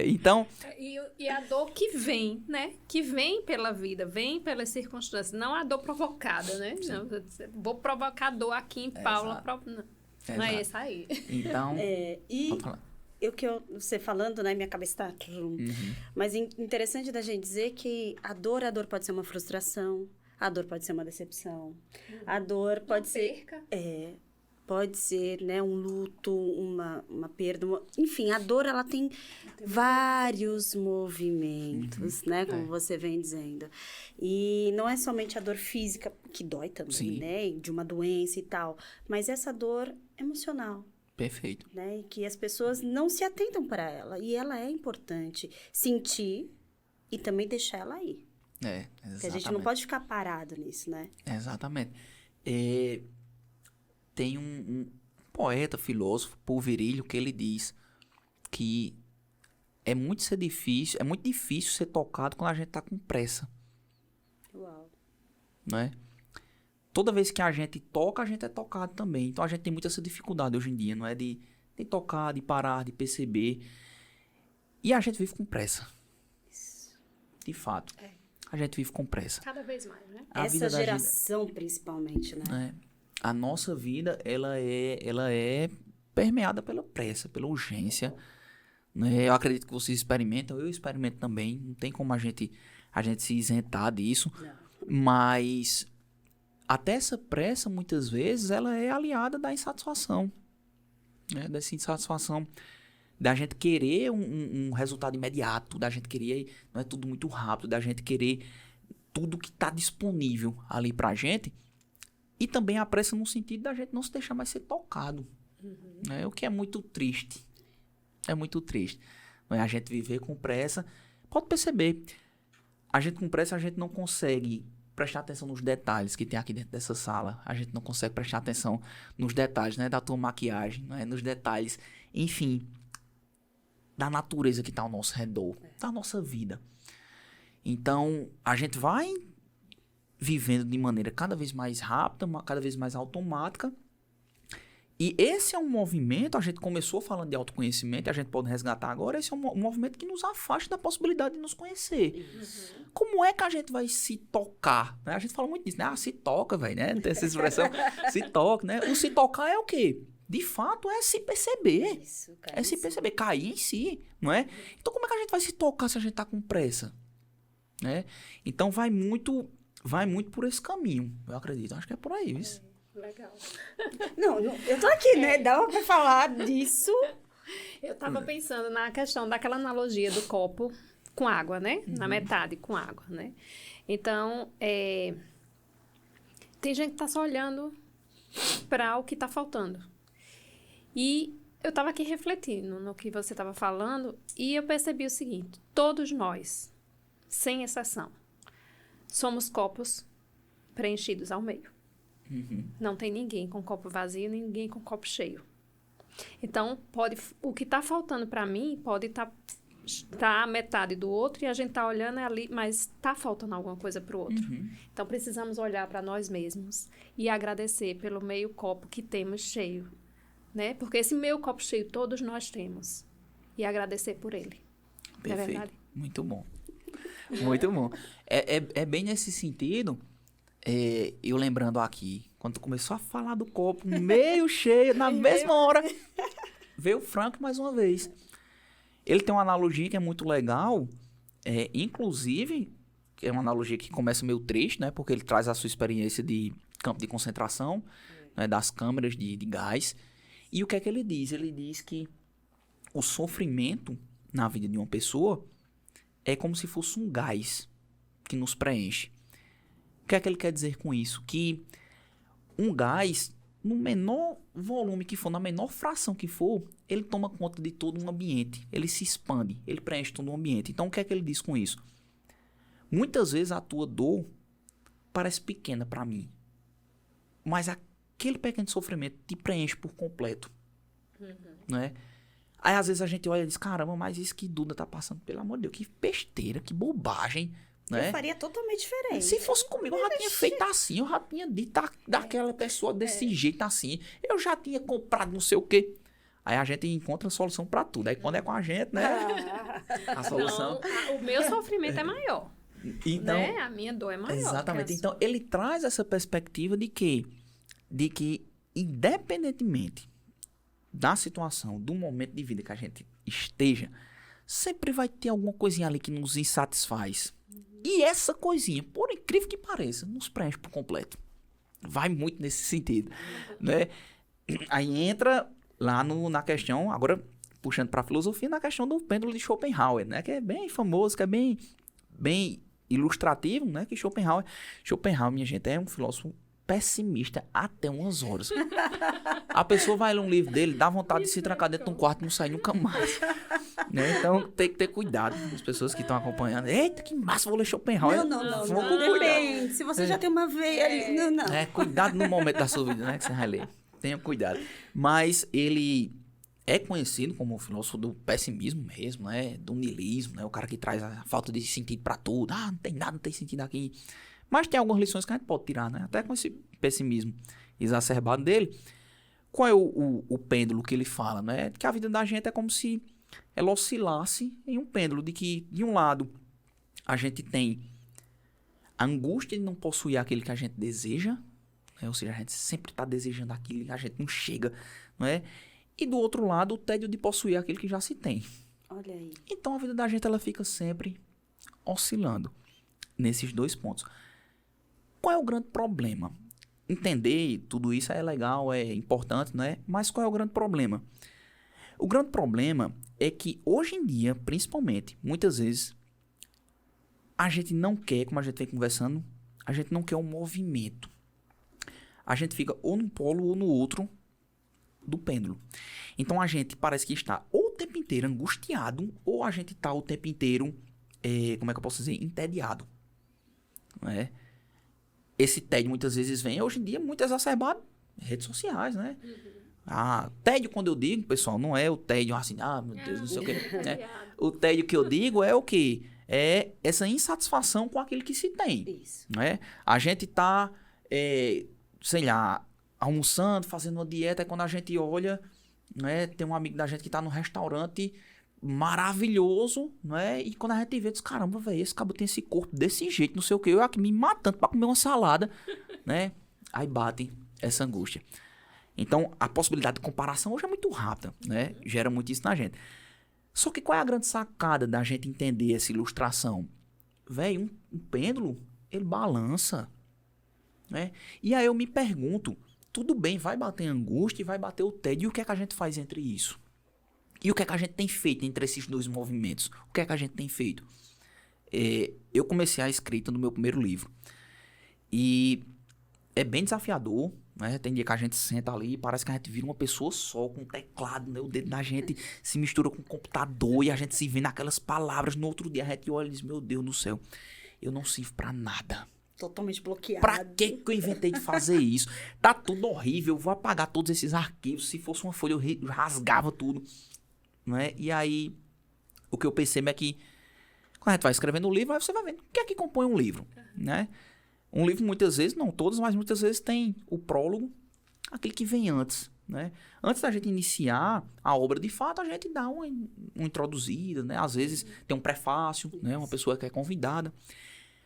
Então... E a dor que vem, né? Que vem pela vida, vem pelas circunstâncias. Não a dor provocada, né? Não, vou provocar dor aqui em Paula. Não é isso aí. Então... Pode falar. Você falando, né? Minha cabeça tá... Mas interessante da gente dizer que a dor pode ser uma frustração, a dor pode ser uma decepção, a dor pode ser... Pode ser, né, um luto, uma perda, enfim, a dor, ela tem vários movimentos, né, como você vem dizendo. E não é somente a dor física, que dói também, né, de uma doença e tal, mas essa dor emocional. Perfeito. Né, e que as pessoas não se atentam para ela, e ela é importante sentir e também deixar ela ir. Exatamente. Porque a gente não pode ficar parado nisso, né? Exatamente. Tem um poeta, filósofo, Paul Virilio, que ele diz que é muito difícil ser tocado quando a gente tá com pressa. Uau. Não é? Toda vez que a gente toca, a gente é tocado também. Então a gente tem muita essa dificuldade hoje em dia, não é? De tocar, de parar, de perceber. E a gente vive com pressa. De fato. A gente vive com pressa. Cada vez mais, né? Essa geração, principalmente, né? A nossa vida, ela é permeada pela pressa, pela urgência. Né? Eu acredito que vocês experimentam, eu experimento também. Não tem como a gente se isentar disso. Não. Mas até essa pressa, muitas vezes, ela é aliada da insatisfação. Né? Dessa insatisfação da gente querer um resultado imediato, da gente querer, não é tudo muito rápido, da gente querer tudo que está disponível ali pra gente. E também a pressa no sentido da gente não se deixar mais ser tocado. Né? O que é muito triste. É muito triste. A gente viver com pressa. Pode perceber. A gente com pressa, a gente não consegue prestar atenção nos detalhes que tem aqui dentro dessa sala. A gente não consegue prestar atenção nos detalhes, né? Da tua maquiagem, né? Nos detalhes, enfim, da natureza que está ao nosso redor, da nossa vida. Então, a gente vai vivendo de maneira cada vez mais rápida, cada vez mais automática. E esse é um movimento, a gente começou falando de autoconhecimento, a gente pode resgatar agora, esse é um movimento que nos afasta da possibilidade de nos conhecer. Como é que a gente vai se tocar? Né? A gente fala muito disso, né? Se toca, velho, né? Tem essa expressão, se toca, né? O se tocar é o quê? De fato, é se perceber. Isso, é se perceber, cair em si, não é? Então, como é que a gente vai se tocar se a gente tá com pressa? Né? Então, vai muito por esse caminho, eu acredito. Acho que é por aí, isso. Legal. Não, eu tô aqui, né? Dá pra falar disso. Eu tava pensando na questão daquela analogia do copo com água, né? Na metade com água, né? Então, tem gente que tá só olhando para o que tá faltando. E eu tava aqui refletindo no que você tava falando e eu percebi o seguinte: todos nós, sem exceção, somos copos preenchidos ao meio. Não tem ninguém com copo vazio, ninguém com copo cheio. Então, o que está faltando para mim pode estar a metade do outro e a gente está olhando ali, mas está faltando alguma coisa para o outro. Então, precisamos olhar para nós mesmos e agradecer pelo meio copo que temos cheio, né? Porque esse meio copo cheio todos nós temos e agradecer por ele. Perfeito. É verdade? Muito bom. Muito bom. É bem nesse sentido... eu lembrando aqui, quando tu começou a falar do copo meio cheio, na mesma hora, veio o Frank mais uma vez. Ele tem uma analogia que é muito legal, inclusive, que é uma analogia que começa meio triste, né? Porque ele traz a sua experiência de campo de concentração, né, das câmeras de gás. E o que é que ele diz? Ele diz que o sofrimento na vida de uma pessoa é como se fosse um gás que nos preenche. O que é que ele quer dizer com isso? Que um gás, no menor volume que for, na menor fração que for, ele toma conta de todo um ambiente. Ele se expande, ele preenche todo um ambiente. Então, o que é que ele diz com isso? Muitas vezes a tua dor parece pequena para mim, mas aquele pequeno sofrimento te preenche por completo. Né? Aí, às vezes, a gente olha e diz, caramba, mas isso que Duda tá passando, pelo amor de Deus, que besteira, que bobagem. Né? Eu faria totalmente diferente. Se fosse comigo, eu já tinha feito assim, eu já tinha dito daquela pessoa desse jeito assim, eu já tinha comprado não sei o quê. Aí a gente encontra a solução pra tudo. Aí quando é com a gente, né? A solução. Não, o meu sofrimento é maior. Então, né? A minha dor é maior. Exatamente. Então, ele traz essa perspectiva de que independentemente da situação, do momento de vida que a gente esteja, sempre vai ter alguma coisinha ali que nos insatisfaz. E essa coisinha, por incrível que pareça, nos preenche por completo. Vai muito nesse sentido, né? Aí entra lá na questão, agora puxando para a filosofia, na questão do pêndulo de Schopenhauer, né? Que é bem famoso, que é bem ilustrativo, né? Que Schopenhauer, minha gente, é um filósofo pessimista até umas horas. A pessoa vai ler um livro dele, dá vontade de se trancar dentro de um quarto e não sair nunca mais. Né? Então, tem que ter cuidado com as pessoas que estão acompanhando. Eita, que massa, vou ler Schopenhauer. Não. Cuidado. Depende. Se você já tem uma veia ali. Não. Cuidado no momento da sua vida, né? Que você vai ler. Tenha cuidado. Mas ele é conhecido como o filósofo do pessimismo mesmo, né? Do niilismo, né? O cara que traz a falta de sentido pra tudo. Não tem nada, não tem sentido aqui. Mas tem algumas lições que a gente pode tirar, né? Até com esse pessimismo exacerbado dele. Qual é o pêndulo que ele fala, né? Que a vida da gente é como se ela oscilasse em um pêndulo. De que, de um lado, a gente tem a angústia de não possuir aquilo que a gente deseja. Né? Ou seja, a gente sempre está desejando aquilo e a gente não chega, não é? E do outro lado, o tédio de possuir aquilo que já se tem. Olha aí. Então, a vida da gente, ela fica sempre oscilando nesses dois pontos. Qual é o grande problema? Entender tudo isso é legal, é importante, né? Mas qual é o grande problema? O grande problema é que hoje em dia, principalmente, muitas vezes, a gente não quer, como a gente vem conversando, a gente não quer um movimento. A gente fica ou num polo ou no outro do pêndulo. Então a gente parece que está ou o tempo inteiro angustiado, ou a gente está o tempo inteiro, como é que eu posso dizer, entediado. Não é? Esse tédio muitas vezes vem, hoje em dia, muito exacerbado em redes sociais, né? Tédio, quando eu digo, pessoal, não é o tédio assim, meu Deus, não sei o quê. Né? O tédio que eu digo é o quê? É essa insatisfação com aquilo que se tem. Isso. Né? A gente tá, sei lá, almoçando, fazendo uma dieta, e quando a gente olha, né, tem um amigo da gente que tá num restaurante maravilhoso, né? E quando a gente vê, diz, caramba, velho, esse cabo tem esse corpo desse jeito, não sei o que, eu aqui me matando pra comer uma salada, né? Aí bate essa angústia. Então, a possibilidade de comparação hoje é muito rápida, né? Gera muito isso na gente. Só que qual é a grande sacada da gente entender essa ilustração? Velho, um pêndulo, ele balança, né? E aí eu me pergunto, tudo bem, vai bater angústia e vai bater o tédio, e o que é que a gente faz entre isso? E o que é que a gente tem feito entre esses dois movimentos? O que é que a gente tem feito? Eu comecei a escrita no meu primeiro livro. E é bem desafiador, né? Tem dia que a gente senta ali e parece que a gente vira uma pessoa só, com um teclado, né? O dedo da gente se mistura com o computador e a gente se vê naquelas palavras. No outro dia a gente olha e diz, meu Deus do céu, eu não sirvo pra nada. Totalmente bloqueado. Pra que eu inventei de fazer isso? Tá tudo horrível, eu vou apagar todos esses arquivos. Se fosse uma folha, eu rasgava tudo. Não é? E aí, o que eu percebo é que quando a gente vai escrevendo o livro, aí você vai vendo o que é que compõe um livro, né? Um livro muitas vezes, não todos, mas muitas vezes tem o prólogo, aquele que vem antes, né? Antes da gente iniciar a obra de fato, a gente dá uma introduzida, né? Às vezes tem um prefácio, né? Uma pessoa que é convidada.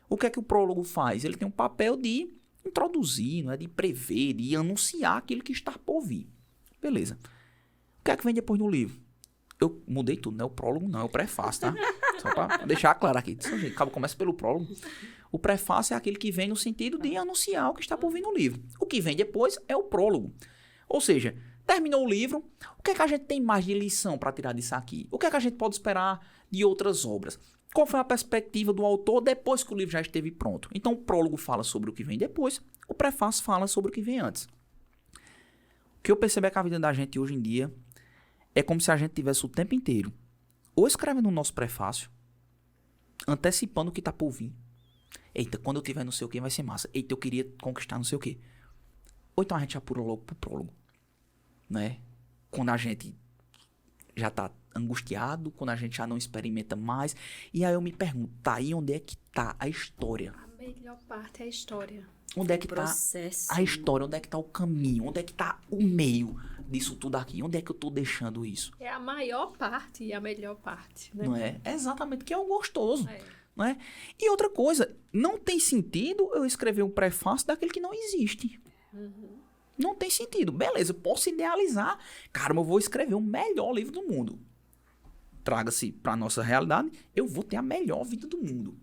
O que é que o prólogo faz? Ele tem um papel de introduzir, não é? De prever, de anunciar aquilo que está por vir. Beleza. O que é que vem depois do livro? Eu mudei tudo, né? O prólogo não, é o prefácio, tá? Só pra deixar claro aqui. Começa pelo prólogo. O prefácio é aquele que vem no sentido de anunciar o que está por vir no livro. O que vem depois é o prólogo. Ou seja, terminou o livro, o que é que a gente tem mais de lição para tirar disso aqui? O que é que a gente pode esperar de outras obras? Qual foi a perspectiva do autor depois que o livro já esteve pronto? Então, o prólogo fala sobre o que vem depois, o prefácio fala sobre o que vem antes. que eu percebo é que a vida da gente hoje em dia é como se a gente tivesse o tempo inteiro ou escrevendo o nosso prefácio, antecipando o que tá por vir. Eita, quando eu tiver não sei o que vai ser massa. Eita, eu queria conquistar não sei o que. Ou então a gente já pula logo pro prólogo, né? Quando a gente já tá angustiado, quando a gente já não experimenta mais. E aí eu me pergunto, tá aí onde é que tá a história? A melhor parte é a história. Onde é que Processo. tá a história? Onde é que tá o caminho? Onde é que tá o meio disso tudo aqui? Onde é que eu tô deixando isso? É a maior parte e a melhor parte, né? Não é? É exatamente, que é o gostoso. É. Não é? E outra coisa, não tem sentido eu escrever um prefácio daquele que não existe. Não tem sentido. Beleza, eu posso idealizar. Caramba, eu vou escrever o melhor livro do mundo. Traga-se para nossa realidade, eu vou ter a melhor vida do mundo.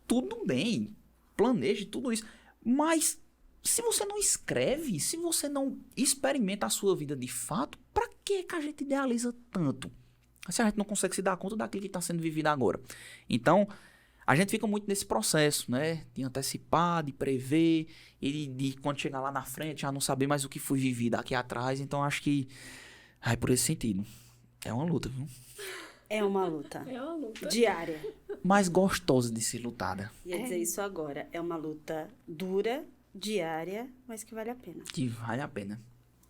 Tudo bem, planeje tudo isso. Mas se você não escreve, se você não experimenta a sua vida de fato, para que a gente idealiza tanto? Se a gente não consegue se dar conta daquilo que está sendo vivido agora. Então, a gente fica muito nesse processo, né? De antecipar, de prever, e de quando chegar lá na frente, já não saber mais o que foi vivido aqui atrás. Então, acho que, por esse sentido, é uma luta, viu? É uma luta. É uma luta. Diária. Mais gostosa de ser lutada. Ia dizer isso agora. É uma luta dura, diária, mas que vale a pena. Que vale a pena.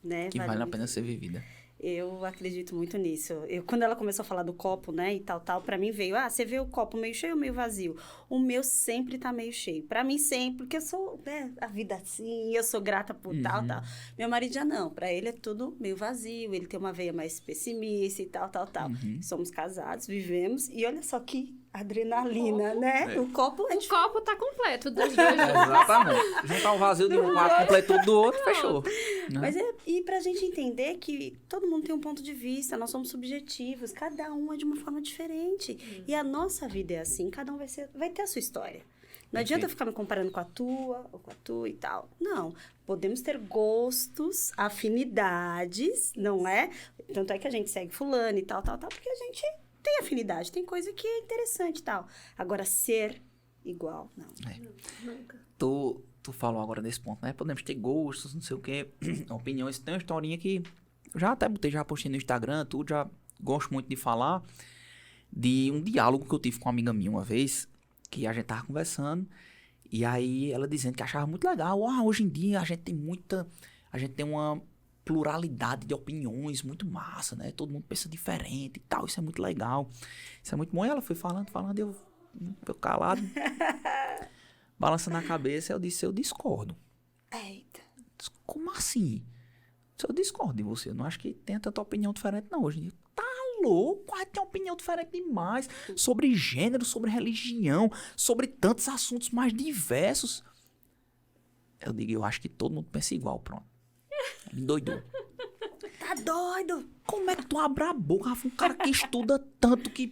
Né? Que vale a muito. pena ser vivida. Eu acredito muito nisso. Quando ela começou a falar do copo, né, e tal, pra mim veio, você vê o copo meio cheio ou meio vazio? O meu sempre tá meio cheio. Pra mim sempre, porque eu sou, né, a vida assim, eu sou grata por tal. Meu marido já não, pra ele é tudo meio vazio, ele tem uma veia mais pessimista e tal. Somos casados, vivemos, e olha só que adrenalina, né? O copo é O copo tá completo dos dois. Exatamente. Juntar o vazio de um lado, completou do outro, fechou. Né? Mas e pra gente entender que todo mundo tem um ponto de vista, nós somos subjetivos, cada um é de uma forma diferente. E a nossa vida é assim, cada um vai ter a sua história. Não adianta eu ficar me comparando com a tua, ou com a tua e tal. Não, podemos ter gostos, afinidades, não é? Tanto é que a gente segue fulano e tal, porque a gente tem afinidade, tem coisa que é interessante e tal. Agora, ser igual, não. Nunca. Tu falou agora desse ponto, né? Podemos ter gostos, não sei o quê, opiniões. Tem uma historinha que eu já até botei, já postei no Instagram, tudo, já gosto muito de falar, de um diálogo que eu tive com uma amiga minha uma vez, que a gente tava conversando, e aí ela dizendo que achava muito legal, hoje em dia a gente tem uma pluralidade de opiniões muito massa, né? Todo mundo pensa diferente e tal, isso é muito legal, isso é muito bom. E ela foi falando, eu calado, balançando a cabeça, eu disse, eu discordo. Eita. Como assim? Eu discordo de você, eu não acho que tenha tanta opinião diferente não, hoje em dia. Tá louco, tem opinião diferente demais, sobre gênero, sobre religião, sobre tantos assuntos mais diversos. Eu digo, eu acho que todo mundo pensa igual, pronto. Me doidou. Tá doido? Como é que tu abre a boca, Rafa? Um cara que estuda tanto, que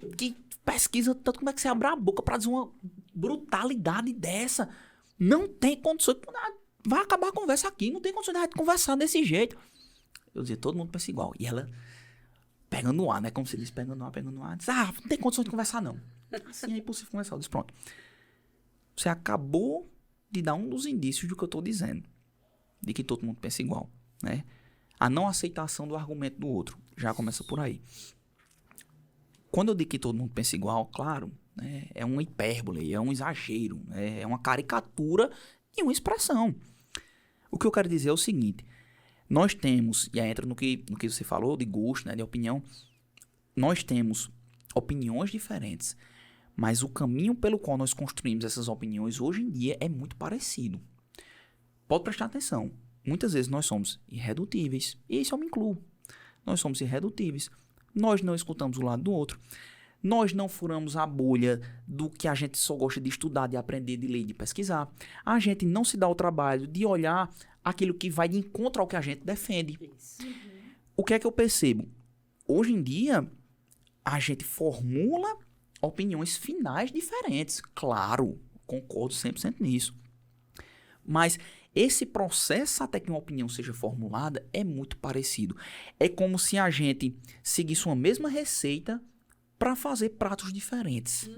pesquisa tanto, como é que você abre a boca pra dizer uma brutalidade dessa? Não tem condições. Vai acabar a conversa aqui, não tem condições de a gente conversar desse jeito. Eu dizia, todo mundo pensa igual. E ela pegando no ar, né? Como se diz, pegando no ar. Diz, não tem condições de conversar, não. Assim é impossível conversar. Eu disse, pronto. Você acabou de dar um dos indícios do que eu tô dizendo. De que todo mundo pensa igual, né? A não aceitação do argumento do outro. Já começa por aí. Quando eu digo que todo mundo pensa igual, claro, né, é uma hipérbole, é um exagero, né, é uma caricatura de uma expressão. O que eu quero dizer é o seguinte, nós temos, e aí entra no que você falou, de gosto, né, de opinião, nós temos opiniões diferentes, mas o caminho pelo qual nós construímos essas opiniões hoje em dia é muito parecido. Pode prestar atenção, muitas vezes nós somos irredutíveis, e isso eu me incluo. Nós somos irredutíveis, nós não escutamos o lado do outro, nós não furamos a bolha do que a gente só gosta de estudar, de aprender, de ler, de pesquisar. A gente não se dá o trabalho de olhar aquilo que vai de encontro ao que a gente defende. Isso. O que é que eu percebo? Hoje em dia, a gente formula opiniões finais diferentes. Claro, concordo 100% nisso. Mas esse processo até que uma opinião seja formulada é muito parecido. É como se a gente seguisse uma mesma receita para fazer pratos diferentes.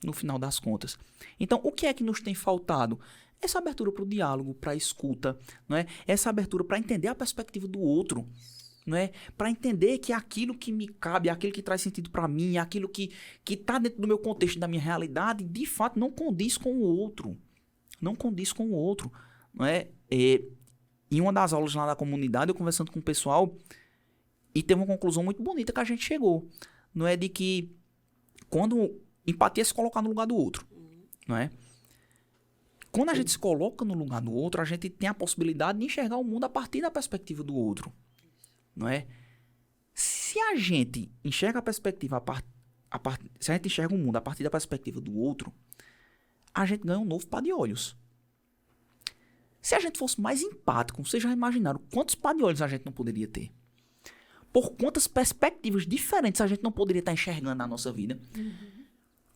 No final das contas. Então, o que é que nos tem faltado? essa abertura para o diálogo, para a escuta, não é? Essa abertura para entender a perspectiva do outro, não é? Para entender que aquilo que me cabe, aquilo que traz sentido para mim, aquilo que está dentro do meu contexto, da minha realidade, de fato não condiz com o outro. Não condiz com o outro, não é? Em uma das aulas lá da comunidade, eu conversando com o pessoal, e teve uma conclusão muito bonita que a gente chegou, não é? De que quando empatia é se colocar no lugar do outro, não é? Quando a gente se coloca no lugar do outro, a gente tem a possibilidade de enxergar o mundo a partir da perspectiva do outro, não é? Se a gente enxerga a perspectiva se a gente enxerga o mundo a partir da perspectiva do outro, a gente ganha um novo par de olhos. Se a gente fosse mais empático, vocês já imaginaram quantos par de olhos a gente não poderia ter? Por quantas perspectivas diferentes a gente não poderia estar enxergando na nossa vida?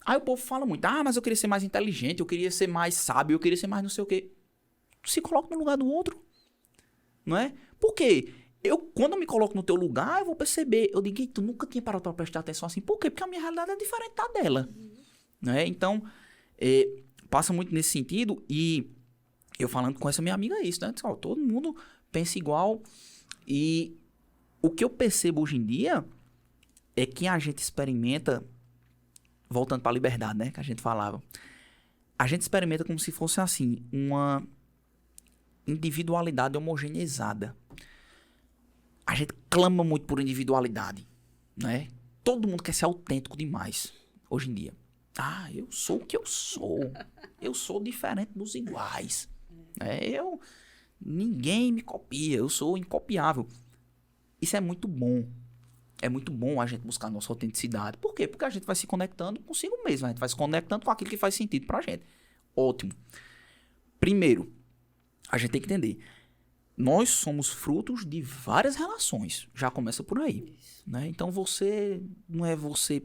Aí o povo fala muito, mas eu queria ser mais inteligente, eu queria ser mais sábio, eu queria ser mais não sei o quê. Se coloca no lugar do outro, não é? Por quê? Quando eu me coloco no teu lugar, eu vou perceber. Eu digo, tu nunca tinha parado para prestar atenção assim. Por quê? Porque a minha realidade é diferente da dela. Não é? Então, passa muito nesse sentido. E eu falando com essa minha amiga isso, né? Todo mundo pensa igual. E o que eu percebo hoje em dia é que a gente experimenta, voltando para a liberdade, né? Que a gente falava. A gente experimenta como se fosse assim, uma individualidade homogeneizada. A gente clama muito por individualidade, né? Todo mundo quer ser autêntico demais, hoje em dia. Eu sou o que eu sou. Eu sou diferente dos iguais. Ninguém me copia, eu sou incopiável. Isso é muito bom. É muito bom a gente buscar a nossa autenticidade. Por quê? Porque a gente vai se conectando consigo mesmo. A gente vai se conectando com aquilo que faz sentido pra gente. Ótimo. Primeiro, a gente tem que entender. Nós somos frutos de várias relações. Já começa por aí. Né? Então você não é você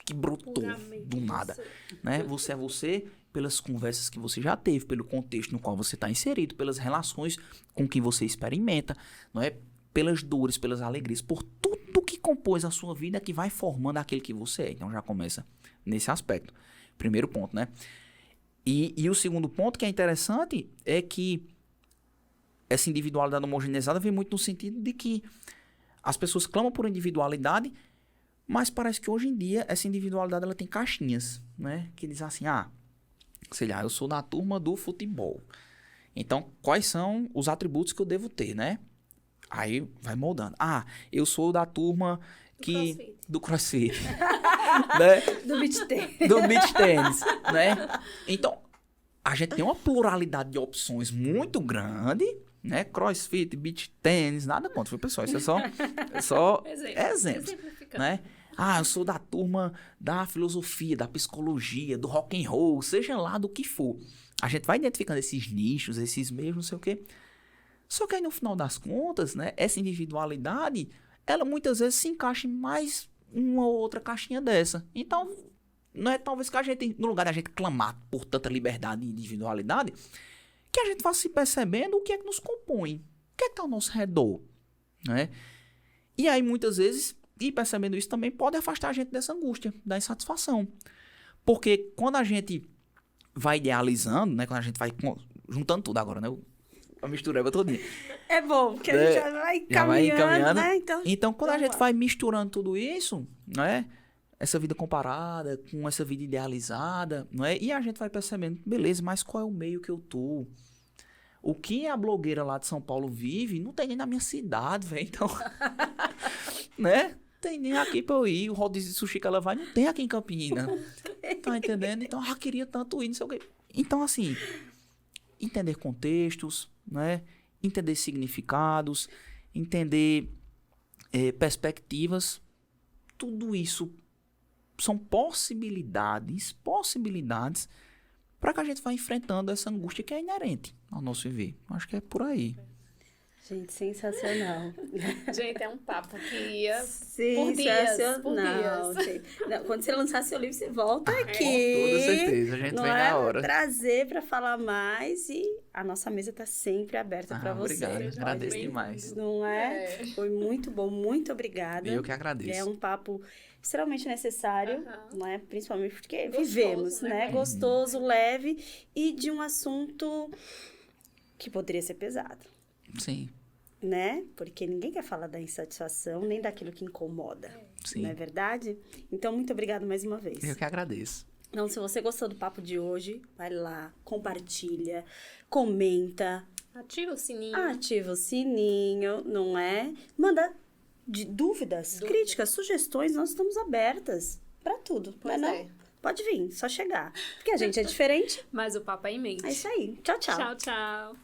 que brotou do nada. Né? Você é você pelas conversas que você já teve, pelo contexto no qual você está inserido, pelas relações com que você experimenta, não é? Pelas dores, pelas alegrias, por tudo que compôs a sua vida que vai formando aquele que você é. Então já começa nesse aspecto. Primeiro ponto, né? E o segundo ponto que é interessante é que essa individualidade homogeneizada vem muito no sentido de que as pessoas clamam por individualidade, mas parece que hoje em dia essa individualidade ela tem caixinhas, né? Que diz assim, sei lá, eu sou da turma do futebol. Então, quais são os atributos que eu devo ter, né? Aí vai moldando. Eu sou da turma do CrossFit. Né? Do beach tennis. Do beach tennis, né? Então, a gente tem uma pluralidade de opções muito grande, né? CrossFit, beach tennis, nada contra, viu, pessoal? Isso é só exemplos, né? Eu sou da turma da filosofia, da psicologia, do rock and roll, seja lá do que for. A gente vai identificando esses nichos, esses meios, não sei o quê. Só que aí, no final das contas, né, essa individualidade, ela muitas vezes se encaixa em mais uma ou outra caixinha dessa. Então, não é talvez que a gente, no lugar da gente clamar por tanta liberdade e individualidade, que a gente vá se percebendo o que é que nos compõe, o que é que está ao nosso redor, né? E aí, muitas vezes, e percebendo isso também, pode afastar a gente dessa angústia, da insatisfação. Porque quando a gente vai idealizando, né, quando a gente vai juntando tudo agora, né, a mistureba todinha. É bom, porque a gente já vai caminhando, né? Então, quando a gente vai misturando tudo isso, né? Essa vida comparada com essa vida idealizada, não é? E a gente vai percebendo, beleza, mas qual é o meio que eu tô? O que a blogueira lá de São Paulo vive, não tem nem na minha cidade, velho. Então, né? Tem nem aqui pra eu ir. O rodízio de sushi que ela vai, não tem aqui em Campina. Tá entendendo? Então, queria tanto ir, não sei o quê. Então, assim, entender contextos, né? Entender significados, entender perspectivas, tudo isso são possibilidades para que a gente vá enfrentando essa angústia que é inerente ao nosso viver. Acho que é por aí. Gente, sensacional. Gente, é um papo que ia por Sensacional. dias. Gente. Não, quando você lançar seu livro, você volta Com aqui. toda certeza, a gente Não vem é? na hora. Trazer para falar mais e a nossa mesa está sempre aberta para você. Obrigado, agradeço bem-vindo. demais. Não é? Foi muito bom, muito obrigada. Eu que agradeço. É um papo extremamente necessário, não é? Principalmente porque Gostoso, vivemos, né? né? Gostoso, leve e de um assunto que poderia ser pesado, Sim, né? Porque ninguém quer falar da insatisfação nem daquilo que incomoda, sim. não é verdade? Então, muito obrigada mais uma vez. Eu que agradeço. Então, se você gostou do papo de hoje, vai lá, compartilha, comenta, Ativa o sininho. ativa o sininho, não é? Manda dúvidas, críticas, sugestões, nós estamos abertas para tudo, Pois não é. Pode vir, só chegar. Porque a gente é diferente. Mas o papo é imenso. É isso aí. Tchau, tchau. Tchau, tchau.